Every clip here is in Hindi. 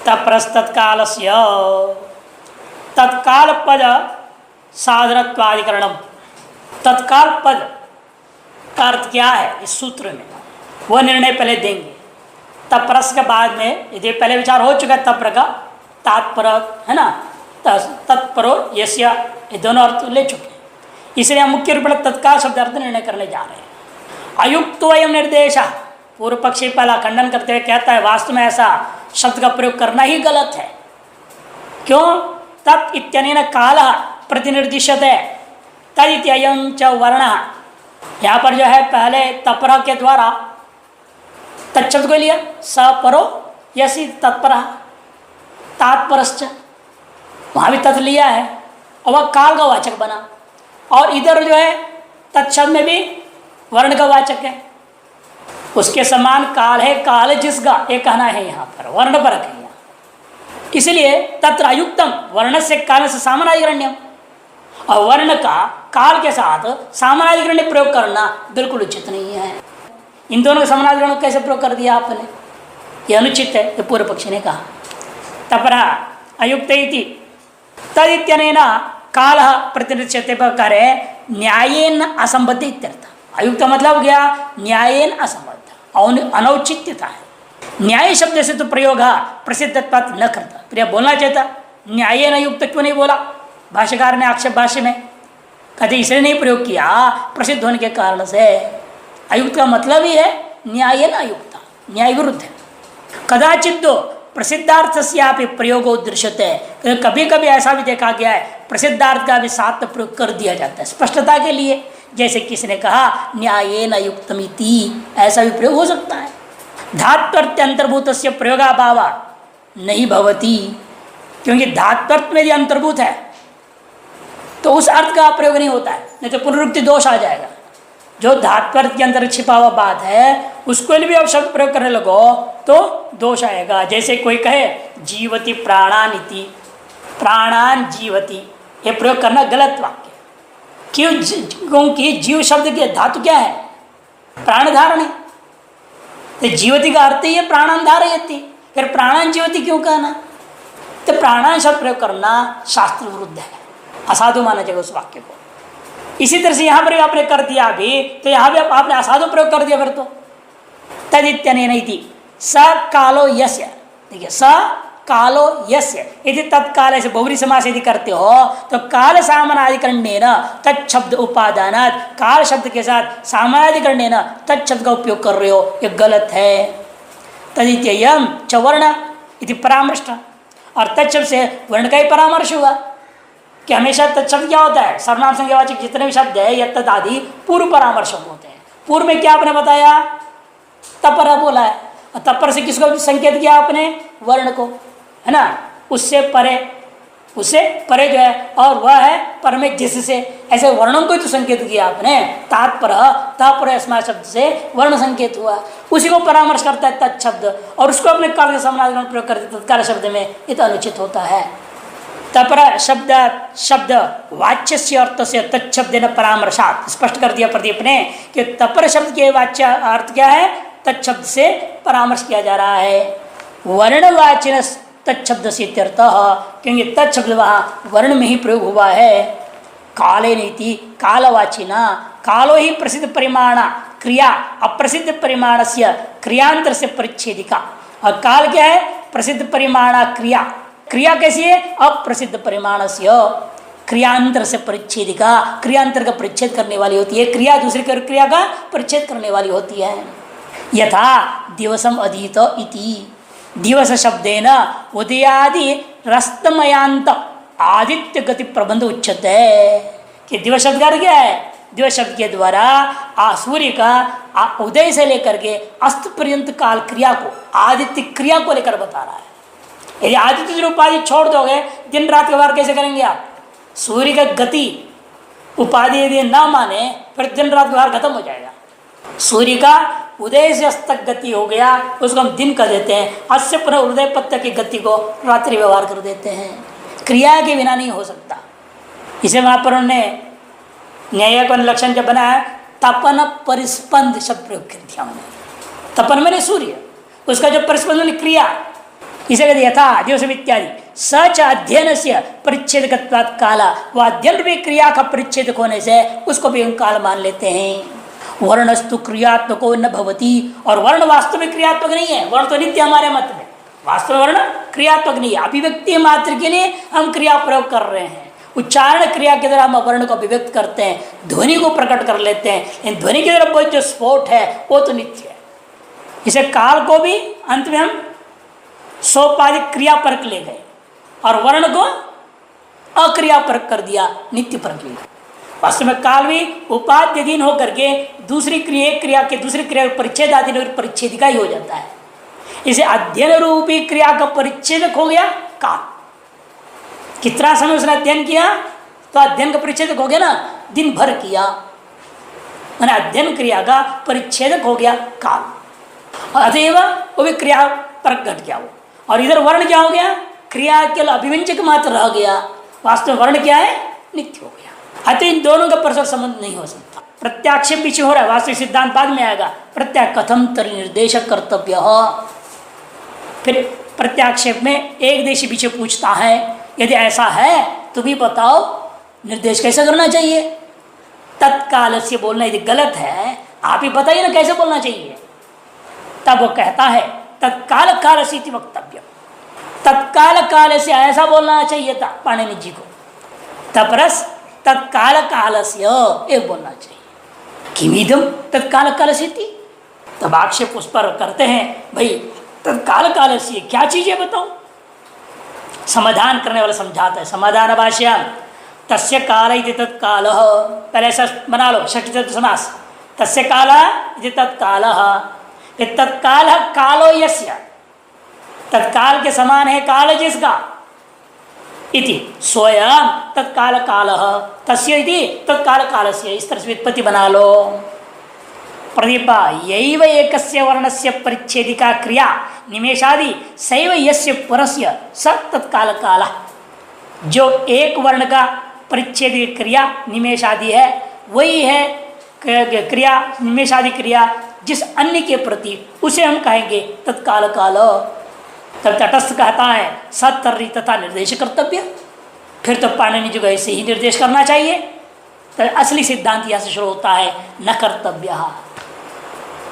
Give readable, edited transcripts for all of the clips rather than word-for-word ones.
तप्रस्तत्कालस्य तत्काल पद साधनत्वाधिकरणम। तत्काल पद का अर्थ क्या है इस सूत्र में, वह निर्णय पहले देंगे। तप्रस के बाद में यदि पहले विचार हो चुका है तप्र का तात्पर है ना, तत्परो यस्य, ये दोनों अर्थ ले चुके हैं। इसलिए हम मुख्य रूप में तत्काल शब्द अर्थ निर्णय करने जा रहे हैं। अयुक्त वयम निर्देश, पूर्व पक्षी पहला खंडन करते हुए कहता है वास्तव में ऐसा शब्द का प्रयोग करना ही गलत है। क्यों? तत् इत्यनेन काल प्रतिनिर्दिश्यते, तदित्ययं च वर्ण। यहाँ पर जो है पहले तपर के द्वारा तत्शब्द को लिया, सपरो यसी तत्पर तात्परश्च, वहाँ भी तत् लिया है और वह काल का वाचक बना। और इधर जो है तत्शब्द में भी वर्ण का वाचक है, उसके समान काल है, काल जिसका ये कहना है यहाँ पर वर्ण पर है। इसलिए तत्र अयुक्तम वर्ण से काल से सामानाधिकरण्यम, और वर्ण का काल के साथ सामानाधिकरण्य प्रयोग करना बिल्कुल उचित नहीं है। इन दोनों का समानाधिकरण कैसे प्रयोग कर दिया आपने, यह अनुचित है, ये पूर्व पक्षी ने कहा। तपरा अयुक्त इति तदित्यनेन काल प्रतिनिधित्व पर करे न्यायेन असंबद्ध इत्यर्थ। अयुक्त मतलब क्या? न्यायेन असंबद्ध, अनौचित्यता है। न्याय शब्द से तो प्रयोग प्रसिद्धत्वात् न करता, प्रिय बोलना चाहता न्यायेन युक्त क्यों नहीं बोला? भाष्यकार ने आक्षेप भाष्य में कहते इसलिए नहीं प्रयोग किया प्रसिद्ध होने के कारण से। अयुक्त का मतलब ही है न्यायेन अयुक्त, न्याय विरुद्ध है। कदाचित दो प्रसिद्धार्थ से प्रयोग दृश्यते, कभी कभी ऐसा भी देखा गया है प्रसिद्धार्थ का भी साथ में प्रयोग कर दिया जाता है स्पष्टता के लिए। जैसे किसने कहा न्यायेन अयुक्तमिति, ऐसा भी प्रयोग हो सकता है। धात्वर्थ अंतर्भूत से प्रयोगाभाव नहीं भवती, क्योंकि धात्वर्थ में यदि अंतर्भूत है तो उस अर्थ का प्रयोग नहीं होता है, नहीं तो पुनरुक्ति दोष आ जाएगा। जो धात्वर्थ के अंदर छिपा हुआ बात है उसको भी अब शब्द प्रयोग करने लगो तो दोष आएगा। जैसे कोई कहे जीवति प्राणान इति, प्राणान जीवति, ये प्रयोग करना गलत वाक्य। क्यों? क्योंकि जीव शब्द के धातु क्या है? प्राण धारण। तो जीवति का अर्थ ही है प्राणान धारयति, फिर प्राणान जीवति क्यों कहना? तो प्राणान शब्द प्रयोग करना शास्त्र विरुद्ध है, असाधु माना जाएगा उस वाक्य को। इसी तरह से यहाँ पर भी आपने कर दिया भी, तो यहाँ भी आपने असाधु प्रयोग कर दिया। फिर तो तदित्यनेन इति स कालो यस्य, देखिए स कालो यस्य, यदि तत्काल से बहुरी समास यदि करते हो तो काल सामानाधिकरणेन तत्शब्द उपादानात्, काल शब्द के साथ सामानाधिकरणेन तत्शब्द का उपयोग कर रहे हो, ये गलत है। तदित्ययं च वर्ण इति परामृष्ट, और तत्शब्द से वर्ण का ही परामर्श हुआ कि हमेशा तत्शब्द क्या होता है? सर्वनाम संज्ञावाचक जितने भी शब्द है यत्तद आदि पूर्व परामर्शक होते हैं। पूर्व में क्या आपने बताया? तपर बोला है, और तपर से किसको संकेत किया आपने? वर्ण को, है ना। उससे परे जो है, और वह है पर में जिससे, ऐसे वर्णों को तो संकेत किया आपने। तात्पर अस्मात् शब्द से वर्ण संकेत हुआ, उसी को परामर्श करता है तत्शब्द, और उसको अपने काल के समानाधिकरण प्रयोग करते तत्काल शब्द में, ये तो अनुचित होता है। तपर शब्द वाच्य से अर्थ से तत्शब्द न परामर्शात, स्पष्ट कर दिया प्रदीप ने कि तपर शब्द के वाच्य अर्थ क्या है? तत्शब्द से परामर्श किया जा रहा है। वर्णवाचिन तत्शब्द से इत्यर्थ, क्योंकि तत्शब्द वहाँ वर्ण में ही प्रयोग हुआ है। काले नीति कालवाचिना, कालो ही प्रसिद्ध परिमाण क्रिया अप्रसिद्ध परिमाण से क्रियांतर से परिच्छेदिका। और काल क्या है? प्रसिद्ध परिमाण क्रिया, क्रिया कैसी है? अप्रसिद्ध परिमाण से क्रियांतर से परिच्छेदिका, क्रियांतर का परिच्छेद करने वाली होती है। क्रिया दूसरी क्रिया का परिच्छेद करने वाली होती है। यथा दिवसम अधीत इति, दिवस शब्देन उदयादि रस्तमयांत आदित्य गति प्रबंध उच्चते, कि दिवस शब्द का क्या है? दिवस शब्द के द्वारा सूर्य का उदय से लेकर के अस्त पर्यंत काल क्रिया को, आदित्य क्रिया को लेकर बता रहा है। यदि आदित्य की उपाधि छोड़ दोगे दिन रात के व्यवहार कैसे करेंगे आप? सूर्य का गति उपाधि यदि ना माने फिर दिन रात व्यवहार खत्म हो जाएगा। सूर्य का उदय से अस्त तक गति हो गया, उसको हम दिन कर देते हैं। अस्त से पुनः उदय पद तक की गति को रात्रि व्यवहार कर देते हैं। क्रिया के बिना नहीं हो सकता। इसे वहाँ पर उन्होंने न्याय का लक्षण जब बनाया तपन परिस्पंद शब्द प्रयोग कर दिया उन्होंने। तपन मैंने सूर्य, उसका जो परिस्पंद क्रिया इसे कहते यथा दिवस इत्यादि सच अध्ययन से परिच्छेद काला, वह अध्ययन भी क्रिया का परिच्छेद होने से उसको भी हम काल मान लेते हैं। वर्णस्तु क्रियात्मको न भवती, और वर्ण वास्तव में क्रियात्मक नहीं है। वर्ण तो नित्य हमारे मत में, वास्तव में वर्ण क्रियात्मक नहीं है। अभिव्यक्ति मात्र के लिए हम क्रिया प्रयोग कर रहे हैं। उच्चारण क्रिया के द्वारा हम वर्ण को अभिव्यक्त करते हैं, ध्वनि को प्रकट कर लेते हैं। इन ध्वनि के द्वारा जो स्फोट है वो तो नित्य है। इसे काल को भी अंत में हम सोपाधिक क्रिया परक ले गए और वर्ण को अक्रिया परक कर दिया, नित्य परक ले गए। वास्तव में काल भी उपाध्यधीन होकर के दूसरी क्रिया के दूसरी क्रिया परिच्छेदाधीन और परिच्छेदिका ही हो जाता है। इसे अध्ययन रूपी क्रिया का परिच्छेदक हो गया काल। कितना समय उसने अध्ययन किया, तो अध्ययन का परिच्छेदक हो गया ना, दिन भर किया, मैंने अध्ययन क्रिया का परिच्छेदक हो गया काल। अतएव वो भी क्रिया परक घट गया वो। और इधर वर्ण क्या हो गया, क्रिया के अभिव्यंजक मात्र रह गया, वास्तव में वर्ण क्या है, नित्य हो गया। अतः इन दोनों का परस्पर संबंध नहीं हो सकता। प्रत्याक्षेप पीछे हो रहा है, वास्तविक सिद्धांत बाद में आएगा। प्रत्याक कथम तरी निर्देशक कर्तव्य। फिर प्रत्याक्षेप में एक देशी पीछे पूछता है, यदि ऐसा है तो भी बताओ निर्देश कैसे करना चाहिए। तत्काल से बोलना यदि गलत है, आप ही बताइए ना कैसे बोलना चाहिए। तब वो कहता है तत्काल काल से वक्तव्य, तत्काल काल से ऐसा बोलना चाहिए था पाणिनि जी को। तपरस तत्काल काल से एक बोलना चाहिए। किमिदम तत्काल काल से, तब आक्षेप उस पर करते हैं, भाई तत्काल काल से क्या चीज है बताओ। समाधान करने वाला समझाता है, समाधान भाष्य तस्य काल इति तत्काल, पहले ऐसा बना लो षष्ठी तत्व समास, तस्य काल इति तत्काल, तत्काल कालो यस्य, तत्काल के समान है काल जिसका, इति स्वयं तत्काल काल तस्य इति तत्काल कालस्य, इस तरह से व्युत्पत्ति बना लो। प्रदीपा यैव एकस्य वर्णस्य परिच्छेदिका क्रिया निमेषादि सैव यस्य परस्य स तत्काल काल। जो एक वर्ण का परिच्छेदिक क्रिया निमेषादि है, वही है क्रिया निमेषादि क्रिया जिस अन्य के प्रति, उसे हम कहेंगे तत्काल काल। तब तटस्थ कहता है सत्तर्री तथा निर्देश कर्तव्य, फिर तो पाणिनि जी को ऐसे ही निर्देश करना चाहिए। तो असली सिद्धांत यह से शुरू होता है, न कर्तव्य,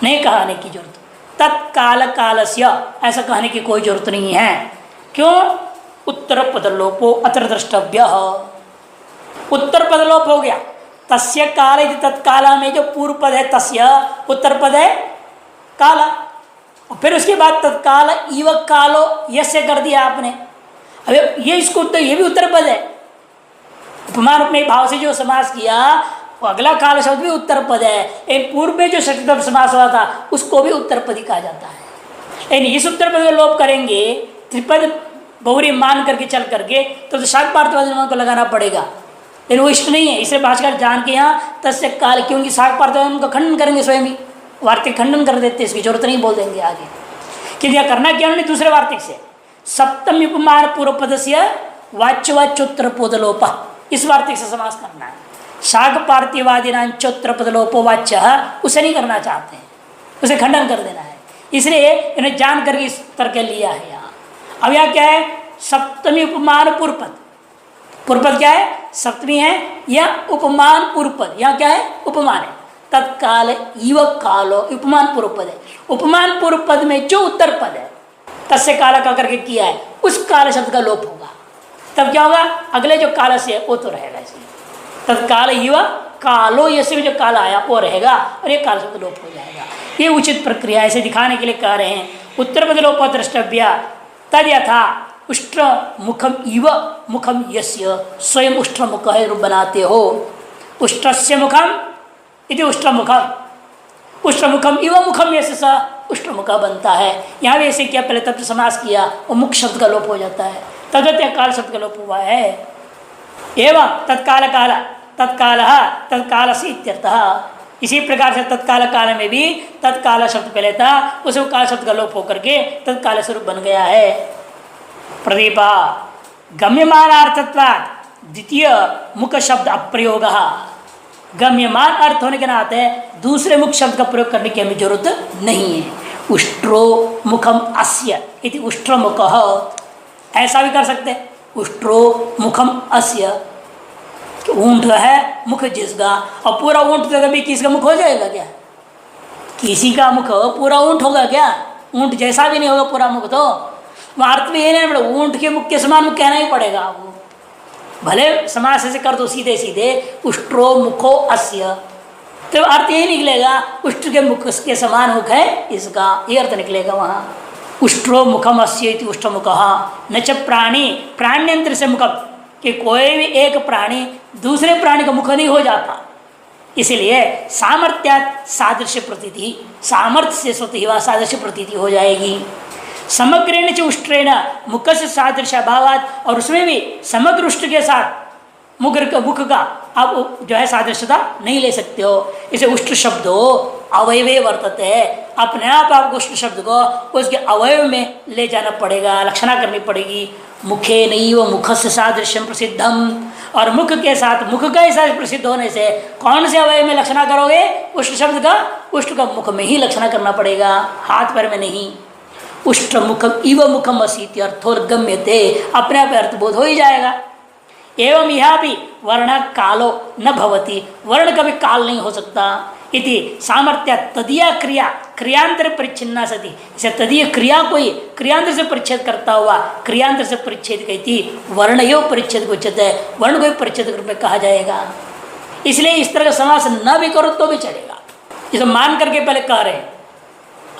नहीं कहने की जरूरत। तत्काल कालस्य ऐसा कहने की कोई जरूरत नहीं है। क्यों? उत्तर पदलोपो अत्र द्रष्टव्य, उत्तर पदलोप हो गया। तस्य काल यदि तत्काल में जो पूर्व पद है तस्य, उत्तर पद है काला, और फिर उसके बाद तत्काल इव कालो यस्य कर दिया आपने। अब ये इसको तो ये भी उत्तर पद है। उपमान अपने भाव से जो समास किया, वो अगला काल शब्द भी उत्तर पद है। एक पूर्व में जो षष्ठी समास हुआ था उसको भी उत्तर पद ही कहा जाता है। लेकिन इस उत्तर पद का लोप करेंगे, त्रिपद बहुरी मान करके चल करके, तो शाक पार्थवाद को लगाना पड़ेगा। लेकिन वो इष्ट नहीं है, इसलिए भाषाकार जान के यहाँ तस्य काल, क्योंकि शाक पार्थवाद का खंडन करेंगे, स्वयं ही वार्तिक खंडन कर देते, इसकी जरूरत नहीं बोल देंगे आगे। कि यह करना क्या उन्होंने दूसरे वार्तिक से सप्तम उपमान पूर्व पद से वाच्यवाच्योत्तर पदलोप, इस वार्तिक से समास करना है। शाक पार्थिवादिना चोत्तर पदलोपो वाच्य, उसे नहीं करना चाहते हैं, उसे खंडन कर देना है। इसलिए इन्हें जान करके इस तरह के लिया है यहाँ। अब यहाँ क्या है, सप्तमी उपमान पूर्व पद, पूर्व पद क्या है, सप्तमी है, या उपमान पूर्व पद, यहाँ क्या है, उपमान है। तत्काल इव कालो उपमान पूर्व पद है। उपमान पूर्व पद में जो उत्तर पद है तस्य काल का करके किया है, उस काल शब्द का लोप होगा। तब क्या होगा, अगले जो काल से है वो तो रहेगा। इसलिए तत्काल इव कालो यसे में जो काल आया वो रहेगा और ये काल शब्द लोप हो जाएगा। ये उचित प्रक्रिया ऐसे दिखाने के लिए कह रहे हैं। उत्तर पद लोप द्रष्टव्य तद यथा उष्ट्र मुखम इव मुखम यस्य, स्वयं उष्ट्र मुख है रूप बनाते हो। उष्ट्रस्य मुखम इति उष्ट्रमुखम, उष्ट्रमुखम इव मुखम यस्य स उष्ट्रमुख बनता है। यहाँ भी ऐसे किया, पहले तब समास किया और मुख शब्द का लोप हो जाता है, तदत काल शब्द का लोप हुआ है। एवं तत्काल काल तत्काल तत्काल से इत्यर्थः। इसी प्रकार से तत्काल काल में भी तत्काल शब्द पहले था, उसे काल शब्द का लोप होकर के तत्काल स्वरूप बन गया है। प्रदीपा गम्यमानार्थत्वात् द्वितीय मुख शब्द अप्रयोग, गम्यमान अर्थ होने के नाते दूसरे मुख शब्द का प्रयोग करने की हमें जरूरत नहीं है। उष्ट्रो मुखम अस्य इति उष्ट्रमुखः, ऐसा भी कर सकते हैं। उष्ट्रो मुखम अस्य, ऊंट है मुख जिसका, और पूरा ऊंट तो कभी किसका मुख हो जाएगा क्या? किसी का मुख पूरा ऊंट होगा क्या? ऊंट जैसा भी नहीं होगा पूरा मुख, तो अर्थ भी ये नहीं पड़ेगा, ऊंट के मुख के समान मुख कहना ही पड़ेगा आपको। भले समास से कर दो सीधे सीधे, उष्ट्रो मुखो अस्य, तो अर्थ यही निकलेगा उष्ट के मुख के समान मुख है इसका, ये अर्थ निकलेगा वहाँ। उष्ट्रो मुखम अस्य इति उष्ट्रमुखः न च प्राणी प्राण्यंत्र से मुखम, कि कोई भी एक प्राणी दूसरे प्राणी का मुख नहीं हो जाता, इसलिए सामर्थ्यात् सादृश्य प्रतीति, सामर्थ्य से स्वतः ही वह सादृश्य प्रतीति हो जाएगी। समग्रेण च उष्ट्रेण मुख से सादृश्य अभावात्, और उसमें भी समग्र उष्ट के साथ मुख का आप जो है सादृश्यता नहीं ले सकते हो। इसे उष्ट शब्द अवयवे वर्तते है, अपने आप आपको उष्ट शब्द को उसके अवयव में ले जाना पड़ेगा, लक्षणा करनी पड़ेगी। मुखे नैव मुख से सादृश्यम प्रसिद्धम, और मुख के साथ मुख का ही साथ प्रसिद्ध होने से कौन से अवयव में लक्षणा करोगे? उष्ट शब्द का, उष्ट का मुख में ही लक्षणा करना पड़ेगा, हाथ पैर में नहीं। उष्ट मुखम इव मुखम असीति अर्थोर्गम्यते, अपने आप अर्थबोध हो ही जाएगा। एवं यह भी वर्ण कालो न भवति, वर्ण का भी काल नहीं हो सकता। इति सामर्थ्य तदीय क्रिया क्रियांतर परिच्छिन्ना सती, इसे तदीय क्रिया को ही क्रियांतर से परिच्छेद करता हुआ क्रियांतर से परिच्छेद कहती वर्णयो परिच्छेद को उच्यते, वर्ण को ही परिच्छेद रूप में कहा जाएगा। इसलिए इस तरह का समास न भी करो तो भी चलेगा, इसे मान करके पहले कह रहे हैं।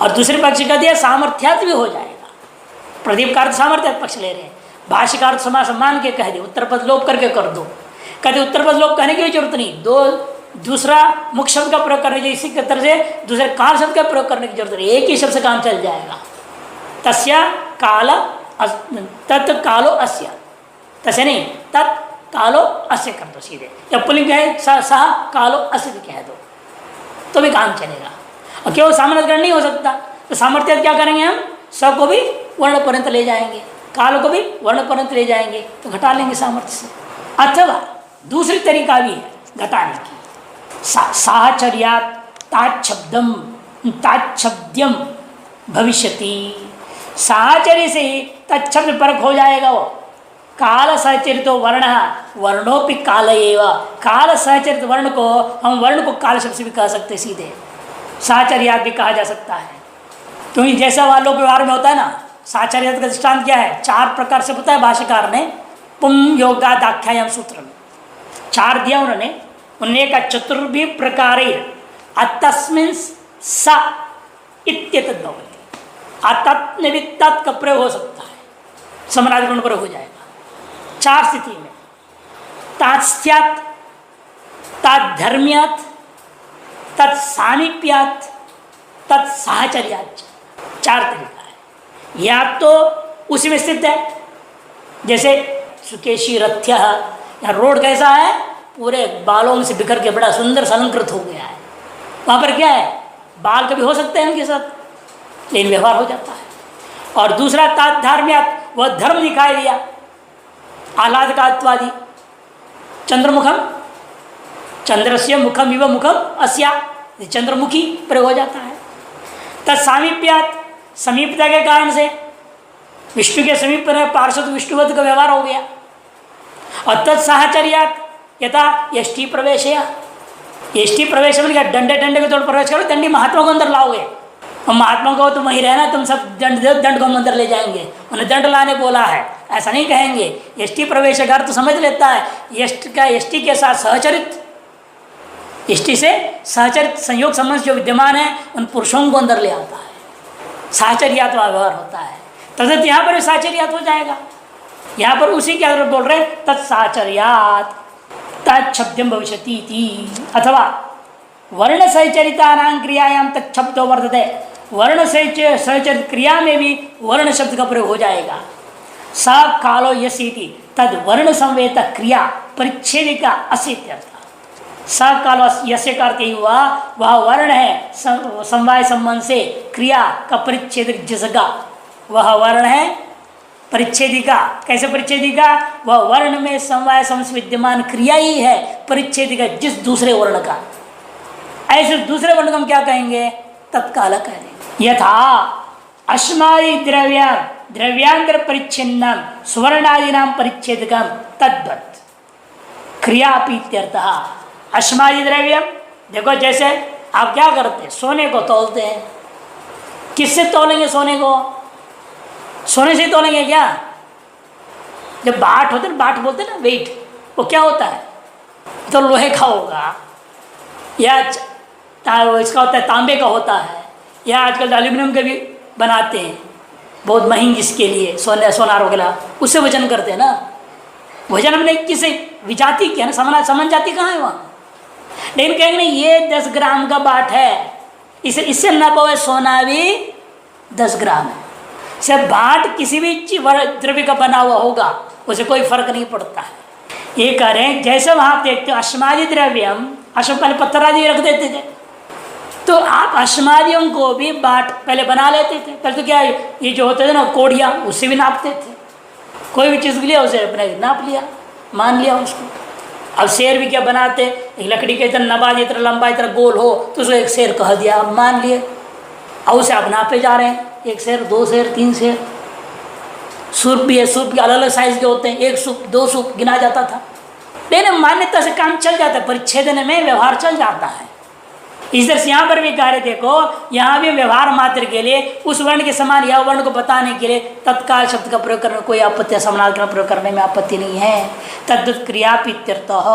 और दूसरे पक्ष का दिया सामर्थ्यात भी हो जाएगा, प्रदीप का अर्थ सामर्थ्यात पक्ष ले रहे हैं, भाष्य का अर्थ समास मान के कह दे, उत्तर पद लोप करके कर दो। कहते उत्तर पद लोप कहने की जरूरत नहीं, दूसरा मुख शब्द का प्रयोग करने की, इसी के तरह से दूसरे काल शब्द का प्रयोग करने की जरूरत नहीं, एक ही शब्द से काम चल जाएगा। तस्या काल तत् कालो अस्य, तसे नहीं तत् कालो अस्य कर दो सीधे, या पुलिंग है सा कालो अस्य भी कह दो तो भी काम चलेगा। और क्यों सामर्थ्य नहीं हो सकता, तो सामर्थ्य क्या करेंगे हम? स को भी वर्ण पर्यंत ले जाएंगे, काल को भी वर्ण पर्यंत ले जाएंगे, तो घटा लेंगे सामर्थ्य से। अथवा दूसरी तरीका भी है घटाने की, साहचर्यात् ताच्छब्दम ताच्छब्द्यम भविष्यति, साहचर्य से ही तच्छब्द परक हो जाएगा वो। काल सहचरित वर्ण वर्णोपि काल एवं, काल सहचरित वर्ण को हम वर्ण को काल शब्द से भी कह सकते, सीधे साहचर्यात भी कहा जा सकता है। क्योंकि जैसा वालों के व्यवहार में होता है ना, साहचर्यात का दृष्टांत क्या है? 4 प्रकार से बताया भाष्यकार ने पुम योगादाख्यायम सूत्र में, 4 दिया उन्होंने। उन्होंने कहा चतुर्भि प्रकारे अतस्मिन् स इत्येतद् भवति, अतत् में भी तत् का प्रयोग हो सकता है, समनाधिकरण प्रयोग हो जाएगा 4 स्थिति में। तात्स्यात्, ताद्धर्म्यात्, तत्सामीप्यात्, तत्साहचर्यात्, 4 तरीका है। या तो उसी में स्थित है, जैसे सुकेशी रथ्य, यहाँ रोड कैसा है? पूरे बालों से बिखर के बड़ा सुंदर अलंकृत हो गया है, वहाँ पर क्या है? बाल कभी हो सकते हैं उनके साथ, लेकिन व्यवहार हो जाता है। और दूसरा तात्धर्म्यात्, वह धर्म दिखाई दिया, आह्लाद का आत्वादि। चंद्रमुखम, चंद्रस्य मुखम इव मुखम अस्या, चंद्रमुखी प्रयोग हो जाता है। तत्सामीप्यात्, समीपता के कारण से विष्णु के समीप पर पार्षद विष्णुवत का व्यवहार हो गया। और तत्साहचर्यात् यथा यष्टि प्रवेश, यष्टि प्रवेश में क्या? डंडे डंडे के तौर प्रवेश करो, दंडी महात्मा को अंदर लाओगे, और महात्मा को तुम वहीं रहना, तुम सब दंड को अंदर ले जाएंगे, उन्हें दंड लाने बोला है, ऐसा नहीं कहेंगे। यष्टि प्रवेश का अर्थ समझ लेता है, यष्टि के साथ सहचरित, यष्टि से सहचरित संयोग संबंध जो विद्यमान है उन पुरुषों को अंदर ले आता है, साहचर्यात व्यवहार होता है। तदत यहाँ पर भी साहचर्यात हो जाएगा। यहाँ पर उसी के आधार बोल रहे तत्साहचर्यात तत्शब्दम भविष्यति इति, अथवा वर्ण सहचरितानां क्रियायां तत्शब्दो वर्तते, वर्ण सहचरित क्रिया में भी वर्ण शब्द का प्रयोग हो जाएगा। स कालो यसीति तद वर्ण संवेद क्रिया परिच्छेदिका असित्यर्थ। स कालो यस्य का अर्थ हुआ वह वर्ण है समवाय संबंध से क्रिया का परिच्छेदक जिसका, वह वर्ण है परिच्छेदिका। कैसे परिच्छेदिका? वह वर्ण में समवाय संबंध से विद्यमान क्रिया ही है परिच्छेदिका, जिस दूसरे वर्ण का। ऐसे दूसरे वर्ण को हम क्या कहेंगे? तत्काल कहेंगे। यथा अश्मादि द्रव्य द्रव्यांतर परिच्छिन्न सुवर्णादीना परिच्छेदकम तद्वत् क्रियापीत्यर्थः। अश्मादि द्रव्य देखो, जैसे आप क्या करते हैं, सोने को तौलते हैं। किससे तौलेंगे सोने को? सोने से तौलेंगे क्या? जब बाट होते ना, बाट बोलते ना, वेट, वो क्या होता है? तो लोहे का होगा या इसका होता है तांबे का होता है, या आजकल एल्यूमिनियम के भी बनाते हैं बहुत महंगी, जिसके लिए सोनार वगैरह, उससे वजन करते हैं ना। वजन हमने किसे विजाति किया ना, समझ जाती कहाँ है वहाँ। लेकिन कहेंगे नहीं, ये 10 ग्राम का बाट है, इससे नपा हुआ सोना भी 10 ग्राम है। सिर्फ बाट किसी भी द्रव्य का बना हुआ होगा, उसे कोई फर्क नहीं पड़ता है। ये कह रहे हैं जैसे वहां देखते हो अश्मादि द्रव्यम, अश्व पहले पत्थर आदि रख देते थे, तो आप अश्मादियों को भी बाट पहले बना लेते थे। पहले तो क्या ये जो होते थे ना कोड़िया, उससे भी नापते थे। कोई भी चीज़ लिया उसे अपने नाप लिया, मान लिया उसको। अब शेर भी क्या बनाते, एक लकड़ी के इतना नबा, इतना लंबा, इतना गोल हो तो उसको एक शेर कह दिया, आप मान लिए। अब उसे आप नापे जा रहे हैं, 1 शेर, 2 शेर, 3 शेर। सूप भी है, सूप के अलग अलग साइज के होते हैं, 1 सूप 2 सूप गिना जाता था। लेकिन मान्यता से काम चल जाता है, परिच्छेदन में व्यवहार चल जाता है। इस तरह से यहाँ पर भी कार्य देखो, यहाँ भी व्यवहार मात्र के लिए उस वर्ण के समान यह वर्ण को बताने के लिए तत्काल शब्द का प्रयोग करने में कोई आपत्ति, समानार्थक का प्रयोग करने में आपत्ति नहीं है। तद्वत् क्रिया प्रीत्यर्थः,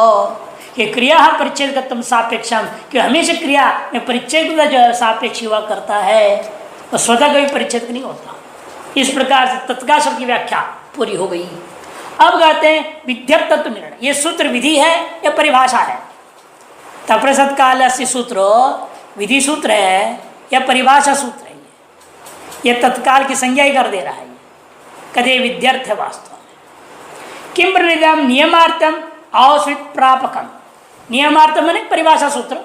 ये क्रिया परिच्छेदकत्वम सापेक्षम, कि हमेशा क्रिया में परिच्छेद का जो सापेक्ष हुआ करता है, और स्वतः कभी परिच्छेद नहीं होता। इस प्रकार से तत्काल शब्द की व्याख्या पूरी हो गई। अब कहते हैं विध्यर्थत्व निर्णय, ये सूत्र विधि है या परिभाषा है? तप्रसत काल से सूत्र विधि सूत्र है या परिभाषा सूत्र है? ये तत्काल की संज्ञा ही कर दे रहा है। कदे विद्यर्थ है वास्तव में। किम प्रणितम नियमार्थम आवश्यक प्रापकम, नियमार्थम मैंने परिभाषा सूत्र,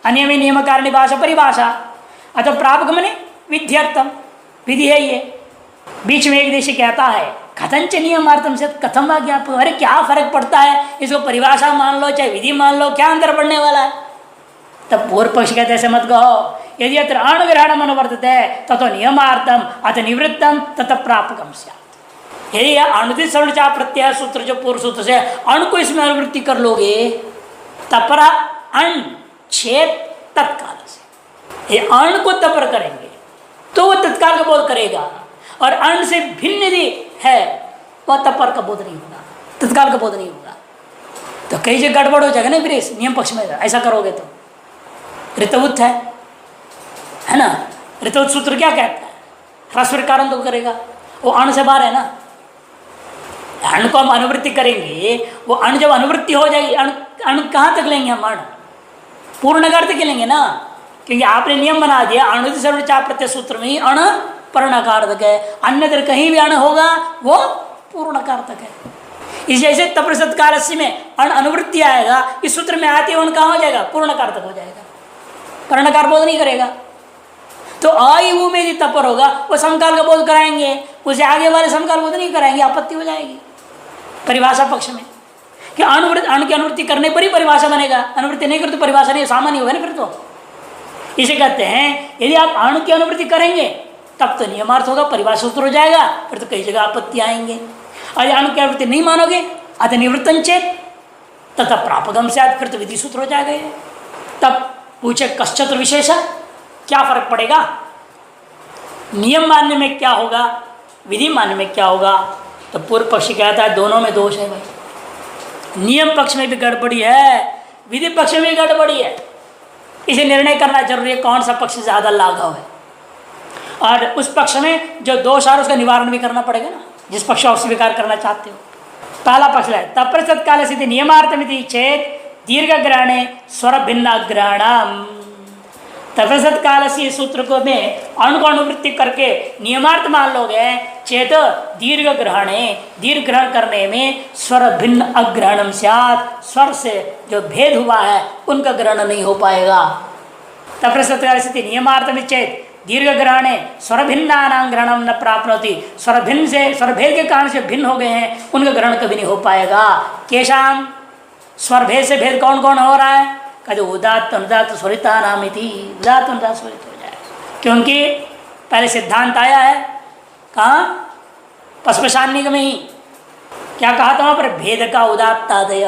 अनियमी नियम कारण भाषा परिभाषा, अतः प्रापक मैंने विध्यर्थम, विधि है। ये बीच में एक देशी कहता है कथंच नियमार्थम से कथम आ गया, अरे क्या फर्क पड़ता है, इसको परिभाषा मान लो चाहे विधि मान लो, क्या अंतर पड़ने वाला है? तब पूर्व पक्ष कहते ऐसे मत कहो, यदि अत्र अणुग्रहण अनुवर्तते है ततो नियमार्थम अथ निवृत्तम तथा प्रापकम स्यात्। यदि अणुति सवर्णचा प्रत्यय सूत्र जो पूर्व सूत्र से अणु को इसमें अनुवृत्ति कर लोगे, तपरा अण छेद तत्काल से, ये अण को तपर करेंगे तो वो तत्काल का बोध करेगा, और अण से भिन्न यदि है वह तपर का बोध नहीं होगा, तत्काल का बोध नहीं होगा। तो कई जगह गड़बड़ हो जाएगा ना फिर नियम पक्ष में, ऐसा करोगे तो। ऋतवुत है ना, ऋतवुत सूत्र क्या कहता है? ह्रस्व कारण तो करेगा, वो अण से बाहर है ना। अण को हम अनुवृत्ति करेंगे, वो अण जब अनुवृत्ति हो जाएगी, अण कहाँ तक लेंगे हम? अण पूर्ण नकार तक लेंगे ना, क्योंकि आपने नियम बना दिया अणुति सर्वचा प्रत्यय सूत्र में ही अण पर्णकारक है, अन्यत्र कहीं भी अण होगा वो पूर्णकारक है। इस जैसे तप्रसत कालस्य में अण अनुवृत्ति आएगा, इस सूत्र में आते अण कहाँ हो जाएगा? पूर्णकारक हो जाएगा, पर्णकार बोध नहीं करेगा। तो आयु में यदि तपर होगा वो समकाल का बोध कराएंगे, उसे आगे वाले समकाल बोध नहीं कराएंगे, आपत्ति हो जाएगी परिभाषा पक्ष में कि अण की अनुवृत्ति करने पर ही परिभाषा बनेगा, अनुवृत्ति नहीं करे तो परिभाषा नहीं, सामान्य होगा ना फिर तो। इसे कहते हैं यदि आप अणु की अनुवृत्ति करेंगे तब तो नियमार्थ होगा, परिभाषा सूत्र हो जाएगा, फिर तो कई जगह आपत्ति आएंगे। और अणु की अनुवृत्ति नहीं मानोगे अतः निवृत्तन चेत तथा प्रापगम से फिर तो विधि सूत्र हो जाएगा। तब पूछे कश्चत्र विशेषा, क्या फर्क पड़ेगा? नियम मानने में क्या होगा, विधि मानने में क्या होगा? तो पूर्व पक्षी कहता है दोनों में दोष है भाई, नियम पक्ष में भी गड़बड़ी है, विधि पक्ष में भी गड़बड़ी है। इसे निर्णय करना जरूरी है कौन सा पक्ष ज्यादा लाघव है, और उस पक्ष में जो दोष आ रहा है उसका निवारण भी करना पड़ेगा ना, जिस पक्ष को स्वीकार करना चाहते हो। पहला पक्ष है तप्रसत काल स्थिति नियमार्थमिति चेत दीर्घ ग्रहणे स्वर भिन्न ग्रहणम। तप्रसत काल से सूत्र को में अणु को अनुवृत्ति करके नियमार्थ मान लोगे चेत दीर्घ ग्रहणे, दीर्घ ग्रहण करने में स्वर भिन्न अग्रहणम स्यात्, स्वर से जो भेद हुआ है उनका ग्रहण नहीं हो पाएगा। तप्रसत काल स्थिति नियमार्थमिति चेत दीर्घ ग्रहणे स्वर भिन्नानां ग्रहणम न प्राप्नोति, स्वर भिन्न से स्वर भेद के कारण से भिन्न हो गए हैं उनका ग्रहण कभी नहीं हो पाएगा। केशाम, स्वर भेद से भेद कौन कौन हो रहा है? कहते उदात्त अनुदात्त स्वरिता नाम थी, उदात्त अनुदात्त स्वरित हो जाए, क्योंकि पहले सिद्धांत आया है कहाँ, पस्पशान्निक में ही। क्या कहा था वहाँ पर, भेद का उदात्तादय,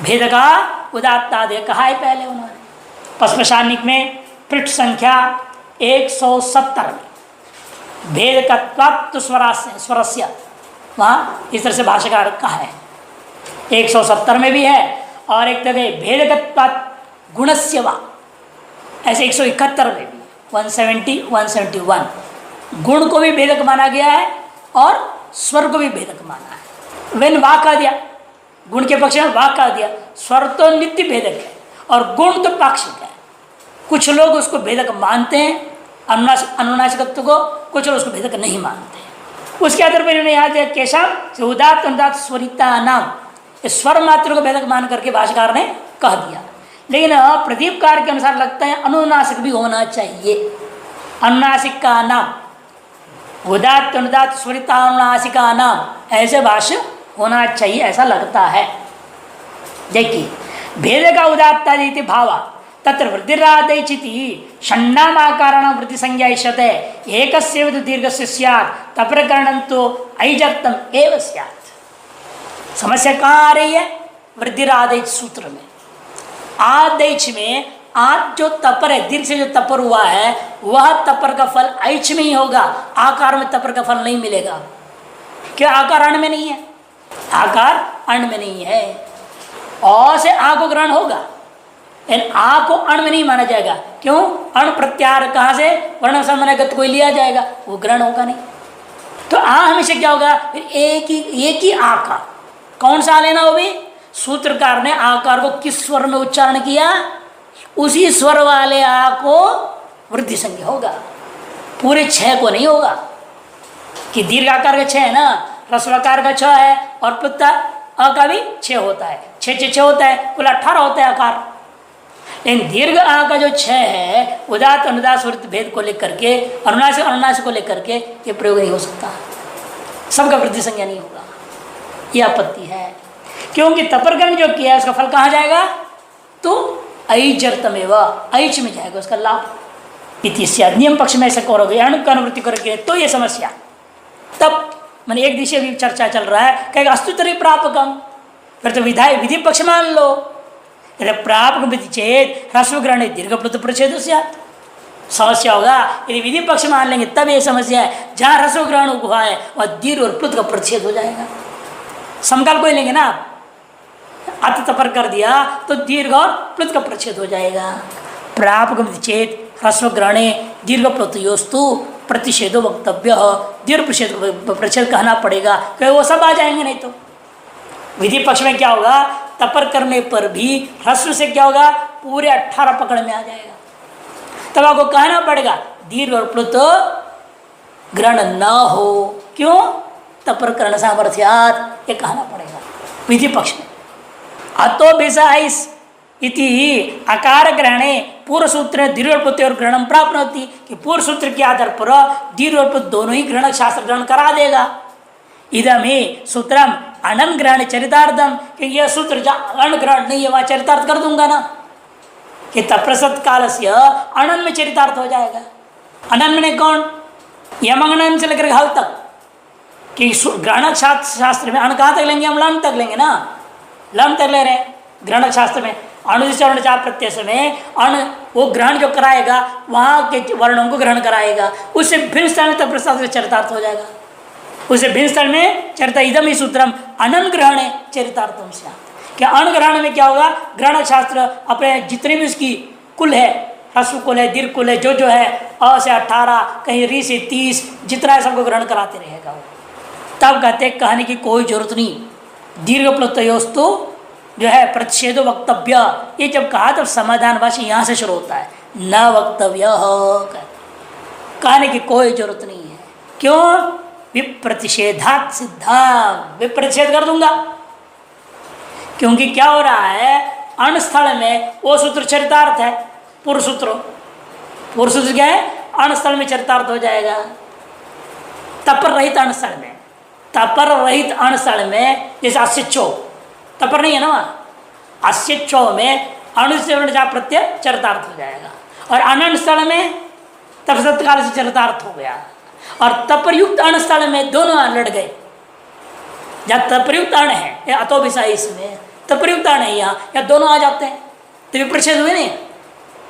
भेद का उदात्तादय कहा है पहले उन्होंने पस्पशान्निक में पृष्ठ संख्या 170 में, भेद का त्वात्व स्वरस्य, वहाँ इस तरह से भाष्यकार कहा है। 170 में भी है और एक जगह भेदगत्वात् गुणस्य वा, ऐसे 171 में भी, 170 171 गुण को भी भेदक माना गया है और स्वर को भी भेदक माना है। वेन वाक कह दिया, गुण के पक्ष में वाक कह दिया, स्वर तो नित्य भेदक है और गुण तो पाक्षिक है। कुछ लोग उसको भेदक मानते हैं अनुनासिकत्व को, कुछ लोग उसको भेदक नहीं मानते हैं। उसके आधार पर इन्होंने यहाँ दिया केशव उदात अनुदात स्वरिता नाम, स्वर मात्र को भेदक मान करके भाष्यकार ने कह दिया। लेकिन प्रदीप कार के अनुसार लगता है अनुनासिक भी होना चाहिए। अनुनासिक का नाम उदात अनुदात स्वरिता अनुनासिका नाम ऐसे भाष्य होना चाहिए, ऐसा लगता है। देखिए भेद का उदात्ता रीति भावा तत्र वृद्धिरादैचिति षण्णामाकाराण वृद्धि संज्ञा इष्यते एकस्य दीर्घस्य स्यात् तप्रकरणं तो ऐजर्थम एव स्यात्। समस्या कहाँ आ रही है, वृद्धिरादैच सूत्र में। आदैच में आज जो तपर है, दीर्घ से जो तपर हुआ है वह तपर का फल ऐच में ही होगा, आकार में तपर का फल नहीं मिलेगा। क्यों, आकार अण में नहीं है, आकार अण में नहीं है। अ से आ को ग्रहण होगा, लेकिन आ को अण में नहीं माना जाएगा। क्यों, अण प्रत्याहार कहाँ से वर्ण समनगत कोई लिया जाएगा, वो ग्रहण होगा नहीं। तो आ हमेशा क्या होगा, फिर एक ही आकार, कौन सा लेना हो भी, सूत्रकार ने आकार को किस स्वर में उच्चारण किया, उसी स्वर वाले आ को वृद्धि संज्ञा होगा, पूरे 6 को नहीं होगा। कि दीर्घ आकार का 6 है ना, ह्रस्वकार का 6 है और पुत्ता अ का भी 6 होता है, 6 होता है, कुल 18 होता है आकार। लेकिन दीर्घ आ का जो 6 है उदात अनुदात स्वरित भेद को लेकर के, अनुनासिक को लेकर के ये प्रयोग नहीं हो सकता, सबका वृद्धि संज्ञा नहीं होगा, ये आपत्ति है। क्योंकि तपरकरण जो किया है उसका फल कहाँ जाएगा, तो ऐजर्थमेव, ऐच में जाएगा उसका लाभ। इतिश्य नियम पक्ष में ऐसा करोगे, अणु का अनुवृत्ति करोगे तो ये समस्या। तब मैंने एक दिशा भी चर्चा चल रहा है, कहेगा अस्तुतरी प्रापकम, फिर तो विधि पक्ष मान लो। प्रापक विधि चेत ह्रस्व ग्रहण दीर्घ प्लुत प्रच्छेद समस्या होगा। यदि विधि पक्ष मान लेंगे तब ये समस्या है, जहाँ ह्रस्व ग्रहण हुआ है वह दीर्घ और प्लुत का प्रच्छेद हो जाएगा। समकाल को ही लेंगे ना, अत तपर कर दिया तो दीर्घ और प्लुत का प्रच्छेद हो जाएगा। प्रापक विधि चेत ह्रस्व ग्रहणे दीर्घ प्लुतयोस्तु प्रतिषेधो वक्तव्य, दीर्घ प्रच्छेद कहना पड़ेगा, क्योंकि वो सब आ जाएंगे नहीं तो। विधि पक्ष में क्या होगा, तपर करने पर भी ह्रस्व से क्या होगा, पूरे 18 पकड़ में आ जाएगा। तब आपको कहना पड़ेगा दीर्घ और प्लुत ग्रहण न हो, क्यों, तपर करण सामर्थ्यात्, ये कहना पड़ेगा विधि पक्ष में। अतो भिसाइस इति आकार ग्रहणे पूर्व सूत्र दीर्घ और प्लुत और ग्रहण प्राप्त होती, कि पूर्व सूत्र के आधार पर दीर्घ और प्लुत दोनों ही ग्रहण शास्त्र ग्रहण करा देगा। इदम ही सूत्रम अनन ग्रहण चरितार्थम, क्योंकि यह सूत्र जहाँ अण ग्रहण नहीं है वहाँ चरितार्थ कर दूंगा ना, कि तप्रसत काल से अनन में चरितार्थ हो जाएगा। अनन में कौन, यमंगन से लेकर हल तक, कि ग्रहण शास्त्र में अण कहाँ तक लेंगे, हम लम तक लेंगे ना, लम तक ले रहे हैं ग्रहण शास्त्र में। अणुचरण चाप प्रत्यय में अण वो ग्रहण जो कराएगा वहाँ के वर्णों को ग्रहण कराएगा, उससे भिन्न स्थल में तप्रसत चरितार्थ हो जाएगा। उसे भिन्न स्थल में चरिता इदम ही सूत्रम अनन ग्रहण चरितार्थम से, क्या अण ग्रहण में क्या होगा, ग्रहण शास्त्र अपने जितने भी उसकी कुल है, ह्रस्व कुल है, दीर्घ कुल है, जो है अ से 18 कहीं री से 30 जितना है सबको ग्रहण कराते रहेगा वो। तब कहते कहने की कोई जरूरत नहीं, दीर्घ प्लुतयोस्तु जो है प्रतिषेधो वक्तव्य, ये जब कहा तब समाधान भाषा यहाँ से शुरू होता है, न वक्तव्य कहने की कोई जरूरत नहीं है। क्यों, विप्रतिषेधात् सिद्धा, विप्रतिषेध कर दूंगा। क्योंकि क्या हो रहा है, अण स्थल में वो सूत्र चरितार्थ है, पूर्व सूत्र क्या है, अण स्थल में चरितार्थ हो जाएगा। तपर रहित अण स्थल में, तपर रहित अण स्थल में जैसे अस्यचो तपर नहीं है ना, अस्यचो में अणु से प्रत्यय चरितार्थ हो जाएगा। और अनन स्थल में तब सत्काल से चरितार्थ हो गया। और तप्रयुक्त अण स्थल में दोनों लड़ गए। जब तप्रयुक्त अण है अतो विषय इसमें तप्रयुक्त अण है यहाँ दोनों आ जाते हैं तो विप्रच्छेद हुए नहीं।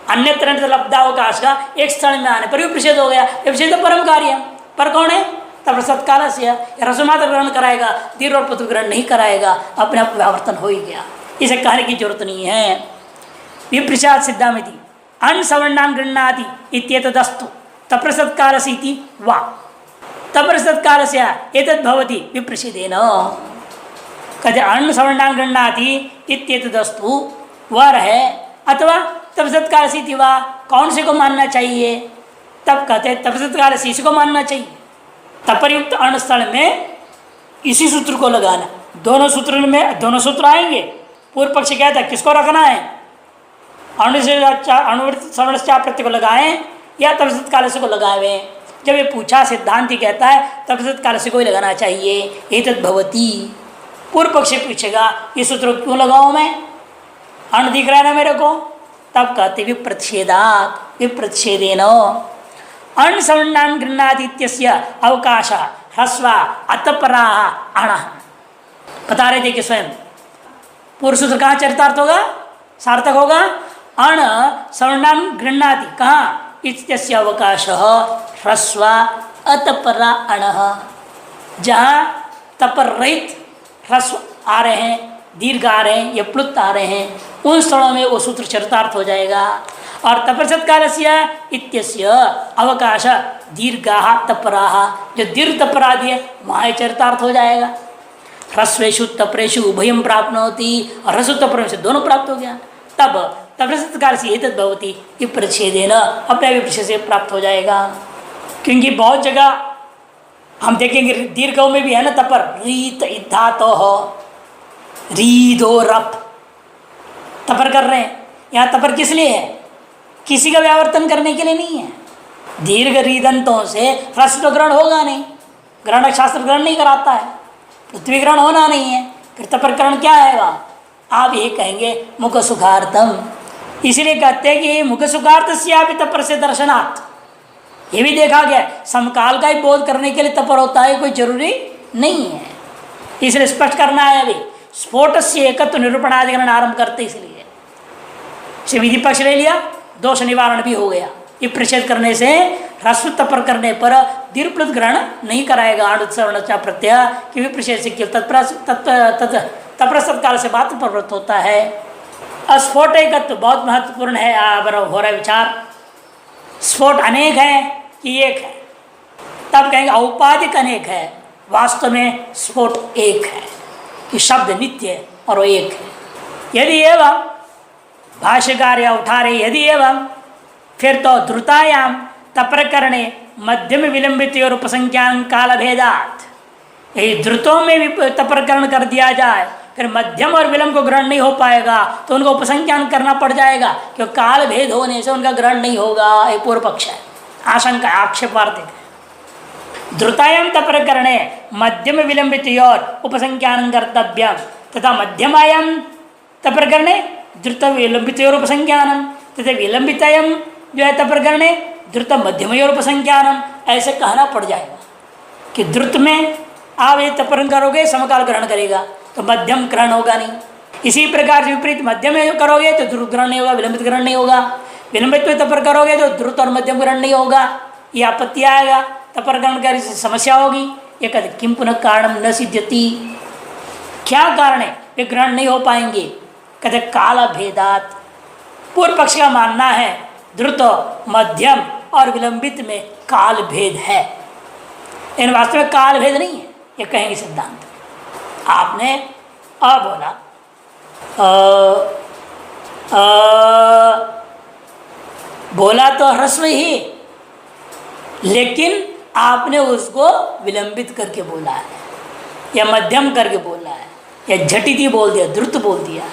अन्यत्र लब्धावकाश का एक स्थल में आने पर विप्रच्छेद हो गया। विप्रच्छेद परम कार्य पर कौन है? तब सत्काल से रसमात्र ग्रहण कराएगा, दीर्घ और पतु ग्रहण नहीं कराएगा, अपने आप व्यावर्तन हो ही गया। इसे कहने की जरूरत नहीं है। विप्रच्छाद सिद्धामिति अण सवर्णान गृह्णाति इत्येतदस्तु तप्रसत्काल से इति वा तप्रसत्काल से एतद् भवति विप्रच्छेदेन। कहते अण सवर्णान गृह्णाति इत्येतदस्तु वर है अथवा तप्रसत्काल से इति वा कौन से को मानना चाहिए? तब कहते तप्रसत्काल से इसी को मानना चाहिए। तपरयुक्त अण स्थल में इसी सूत्र को लगाना। दोनों सूत्र में दोनों सूत्र आएंगे। पूर्व पक्ष कहता है किसको रखना है? अनुवृत्त सवर्णस्या प्रत्यय को लगाएं या तपसत काल से को लगावे। जब ये पूछा सिद्धांति कहता है तपसत काल से को ही लगाना चाहिए। एतद् भवति पूर्व पक्ष पूछेगा ये सूत्र क्यों लगाऊं मैं? अण दिख रहा है ना मेरे को। तब कहते विप्रच्छेदात् विप्रच्छेदेन अण सवर्णान गृह्णाति इत्यस्य अवकाश ह्रस्वा अतपरा अण। बता रहे थे कि स्वयं पूर्व सूत्र कहाँ चरितार्थ होगा, सार्थक होगा? अण सवर्णान गृह्णाति कहाँ? इत्यस्य अवकाश ह्रस्वा अतपरा अण। जहाँ तपर रहित ह्रस्व आ रहे हैं, दीर्घ आ रहे हैं या प्लुत आ रहे हैं, उन स्थलों में वो सूत्र चरितार्थ हो जाएगा। और तपरसत कालस्य इत्यस्य अवकाश दीर्घा तपराः, जो दीर्घ तपरादि है वहाँ चरितार्थ हो जाएगा। ह्रस्वेषु तपरेषु उभयं प्राप्नोति और ह्रस्व तपर से दोनों प्राप्त हो गया। तब तपरसत काल से एतद् भवति विप्रच्छेदेन अपने विप्रच्छेद से प्राप्त हो जाएगा। क्योंकि बहुत जगह हम देखेंगे दीर्घों में भी है ना तपर रीत धातो हो रीधो रप तपर कर रहे हैं। यहाँ तपर किस लिए है? किसी का व्यावर्तन करने के लिए नहीं है। दीर्घ रीदंतों से ह्रस्व ग्रहण होगा नहीं, ग्रहण शास्त्र ग्रहण नहीं कराता है, पृथ्वी ग्रहण होना नहीं है, फिर तपरकरण क्या है? वहाँ आप ये कहेंगे मुख सुखार्थम। इसलिए कहते हैं कि मुख सुखार्थ से तपर से दर्शनार्थ। ये भी देखा गया समकाल का ही बोध करने के लिए तपर होता है, कोई जरूरी नहीं है। इसलिए स्पष्ट करना है। अभी स्फोट से एकत्व निरूपणाधिकरण आरंभ करते इसलिए विधि पक्ष ले लिया, दोष निवारण भी हो गया। ये प्रच्छेद करने से ह्रस्व तपर करने पर दीर्घ ग्रहण नहीं कराएगा अनुत्सवर्ण प्रत्यय कि विप्रच्छेद से तपरसत काल से मात्र प्रवृत्त होता है। अस्फोट एकत्व बहुत महत्वपूर्ण है। हो रहा विचार स्फोट अनेक है कि एक है, तब कहेंगे औपाधिक अनेक है, वास्तव में स्फोट एक है कि शब्द नित्य है और वो एक है। यदि एवं भाष्यकार या उठा रहे यदि एवं फिर तो द्रुतायाम तप्रकरणे मध्यम विलंबित और उपसंख्यान काल भेदात, यदि द्रुतों में भी तप्रकरण कर दिया जाए फिर मध्यम और विलंब को ग्रहण नहीं हो पाएगा तो उनको उपसंख्यान करना पड़ जाएगा, क्योंकि काल भेद होने से उनका ग्रहण नहीं होगा। ये पूर्व पक्ष है, आशंका आक्षेपार्थिक है। द्रुतायाम तप्रकरणे मध्यम विलंबित और उपसंख्यान कर्तव्य तथा मध्यमायाम तप्रकरणे द्रुत विलंबित और उपसंख्यानम तथा विलंबितायाम जो है तप्रकरणे द्रुत मध्यम और उपसंख्यानम। ऐसे कहना पड़ जाएगा कि द्रुत में आप ये तपरण करोगे समकाल ग्रहण करेगा तो मध्यम ग्रहण होगा नहीं। इसी प्रकार से विपरीत मध्यम में करोगे तो द्रुत ग्रहण नहीं होगा, विलंबित ग्रहण नहीं होगा। विलंबित में तपर करोगे तो द्रुत और मध्यम ग्रहण नहीं होगा, ये आपत्ति आएगा, तपर ग्रहण करने से समस्या होगी। ये कहते किम पुनः कारणम न सिद्ध्यति, क्या कारण है वे ग्रहण नहीं हो पाएंगे? कहते काल भेदात। पूर्व पक्ष का मानना है द्रुत मध्यम और विलंबित में काल भेद है, इन वास्तव में काल भेद नहीं है, ये कहेंगे सिद्धांत। आपने अ बोला बोला तो ह्रस्व ही, लेकिन आपने उसको विलंबित करके बोला है या मध्यम करके बोला है या झटिति बोल दिया, द्रुत बोल दिया।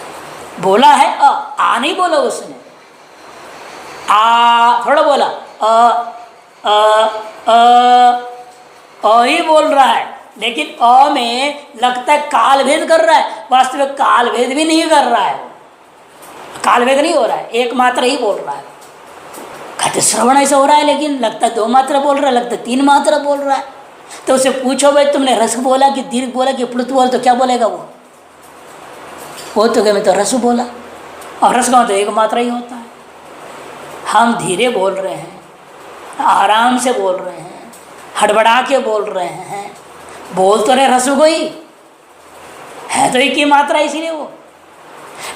बोला है आ नहीं बोला उसने, आ थोड़ा बोला ही बोल रहा है, लेकिन अ में लगता है काल भेद कर रहा है, वास्तव में काल भेद भी नहीं कर रहा है। काल भेद नहीं हो रहा है, एक मात्रा ही बोल रहा है, कहते श्रवण ऐसा हो रहा है, लेकिन लगता 2 मात्रा बोल रहा है, लगता 3 मात्रा बोल रहा है। तो उसे पूछो भाई तुमने रस बोला कि दीर्घ बोला कि प्लुत बोला, तो क्या बोलेगा वो तो क्या मैं तो रस बोला, और रस का तो 1 मात्रा ही होता है। हम धीरे बोल रहे हैं, आराम से बोल रहे हैं, हड़बड़ा के बोल रहे हैं, बोल तो रहे रस को ही है, तो 1 ही मात्रा, इसीलिए वो।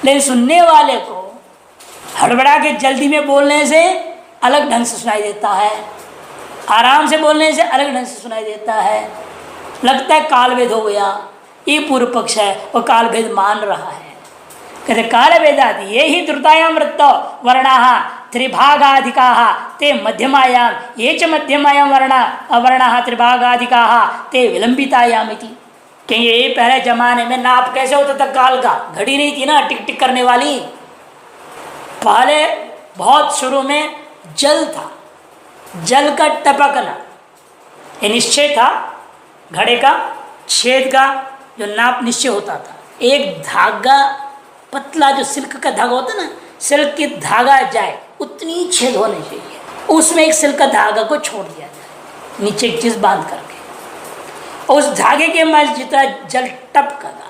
लेकिन सुनने वाले को हड़बड़ा के जल्दी में बोलने से अलग ढंग से सुनाई देता है, आराम से बोलने से अलग ढंग से सुनाई देता है। लगता है काल भेद हो गया, ये पूर्व पक्ष है, वो काल भेद मान रहा है। कहते काल भेदादि ये ही द्रुतायाम वृत्त वर्णा त्रिभागाधिका ते मध्यमायाम ये च मध्यमायाम वर्णा त्रिभागाधिका ते विलंबितायाम इति। क्योंकि ये पहले जमाने में नाप कैसे होता था, काल का घड़ी नहीं थी ना टिक टिक करने वाली। पहले बहुत शुरू में जल था, जल का टपकना ये निश्चय था, घड़े का छेद का जो नाप निश्चय होता था। एक धागा पतला जो सिल्क का धागा होता है ना, सिल्क की धागा जाए उतनी छेद होनी चाहिए, उसमें एक सिल्क का धागा को छोड़ दिया जाए नीचे एक चीज़ बांध करके, और उस धागे के में जितना जल टपकेगा,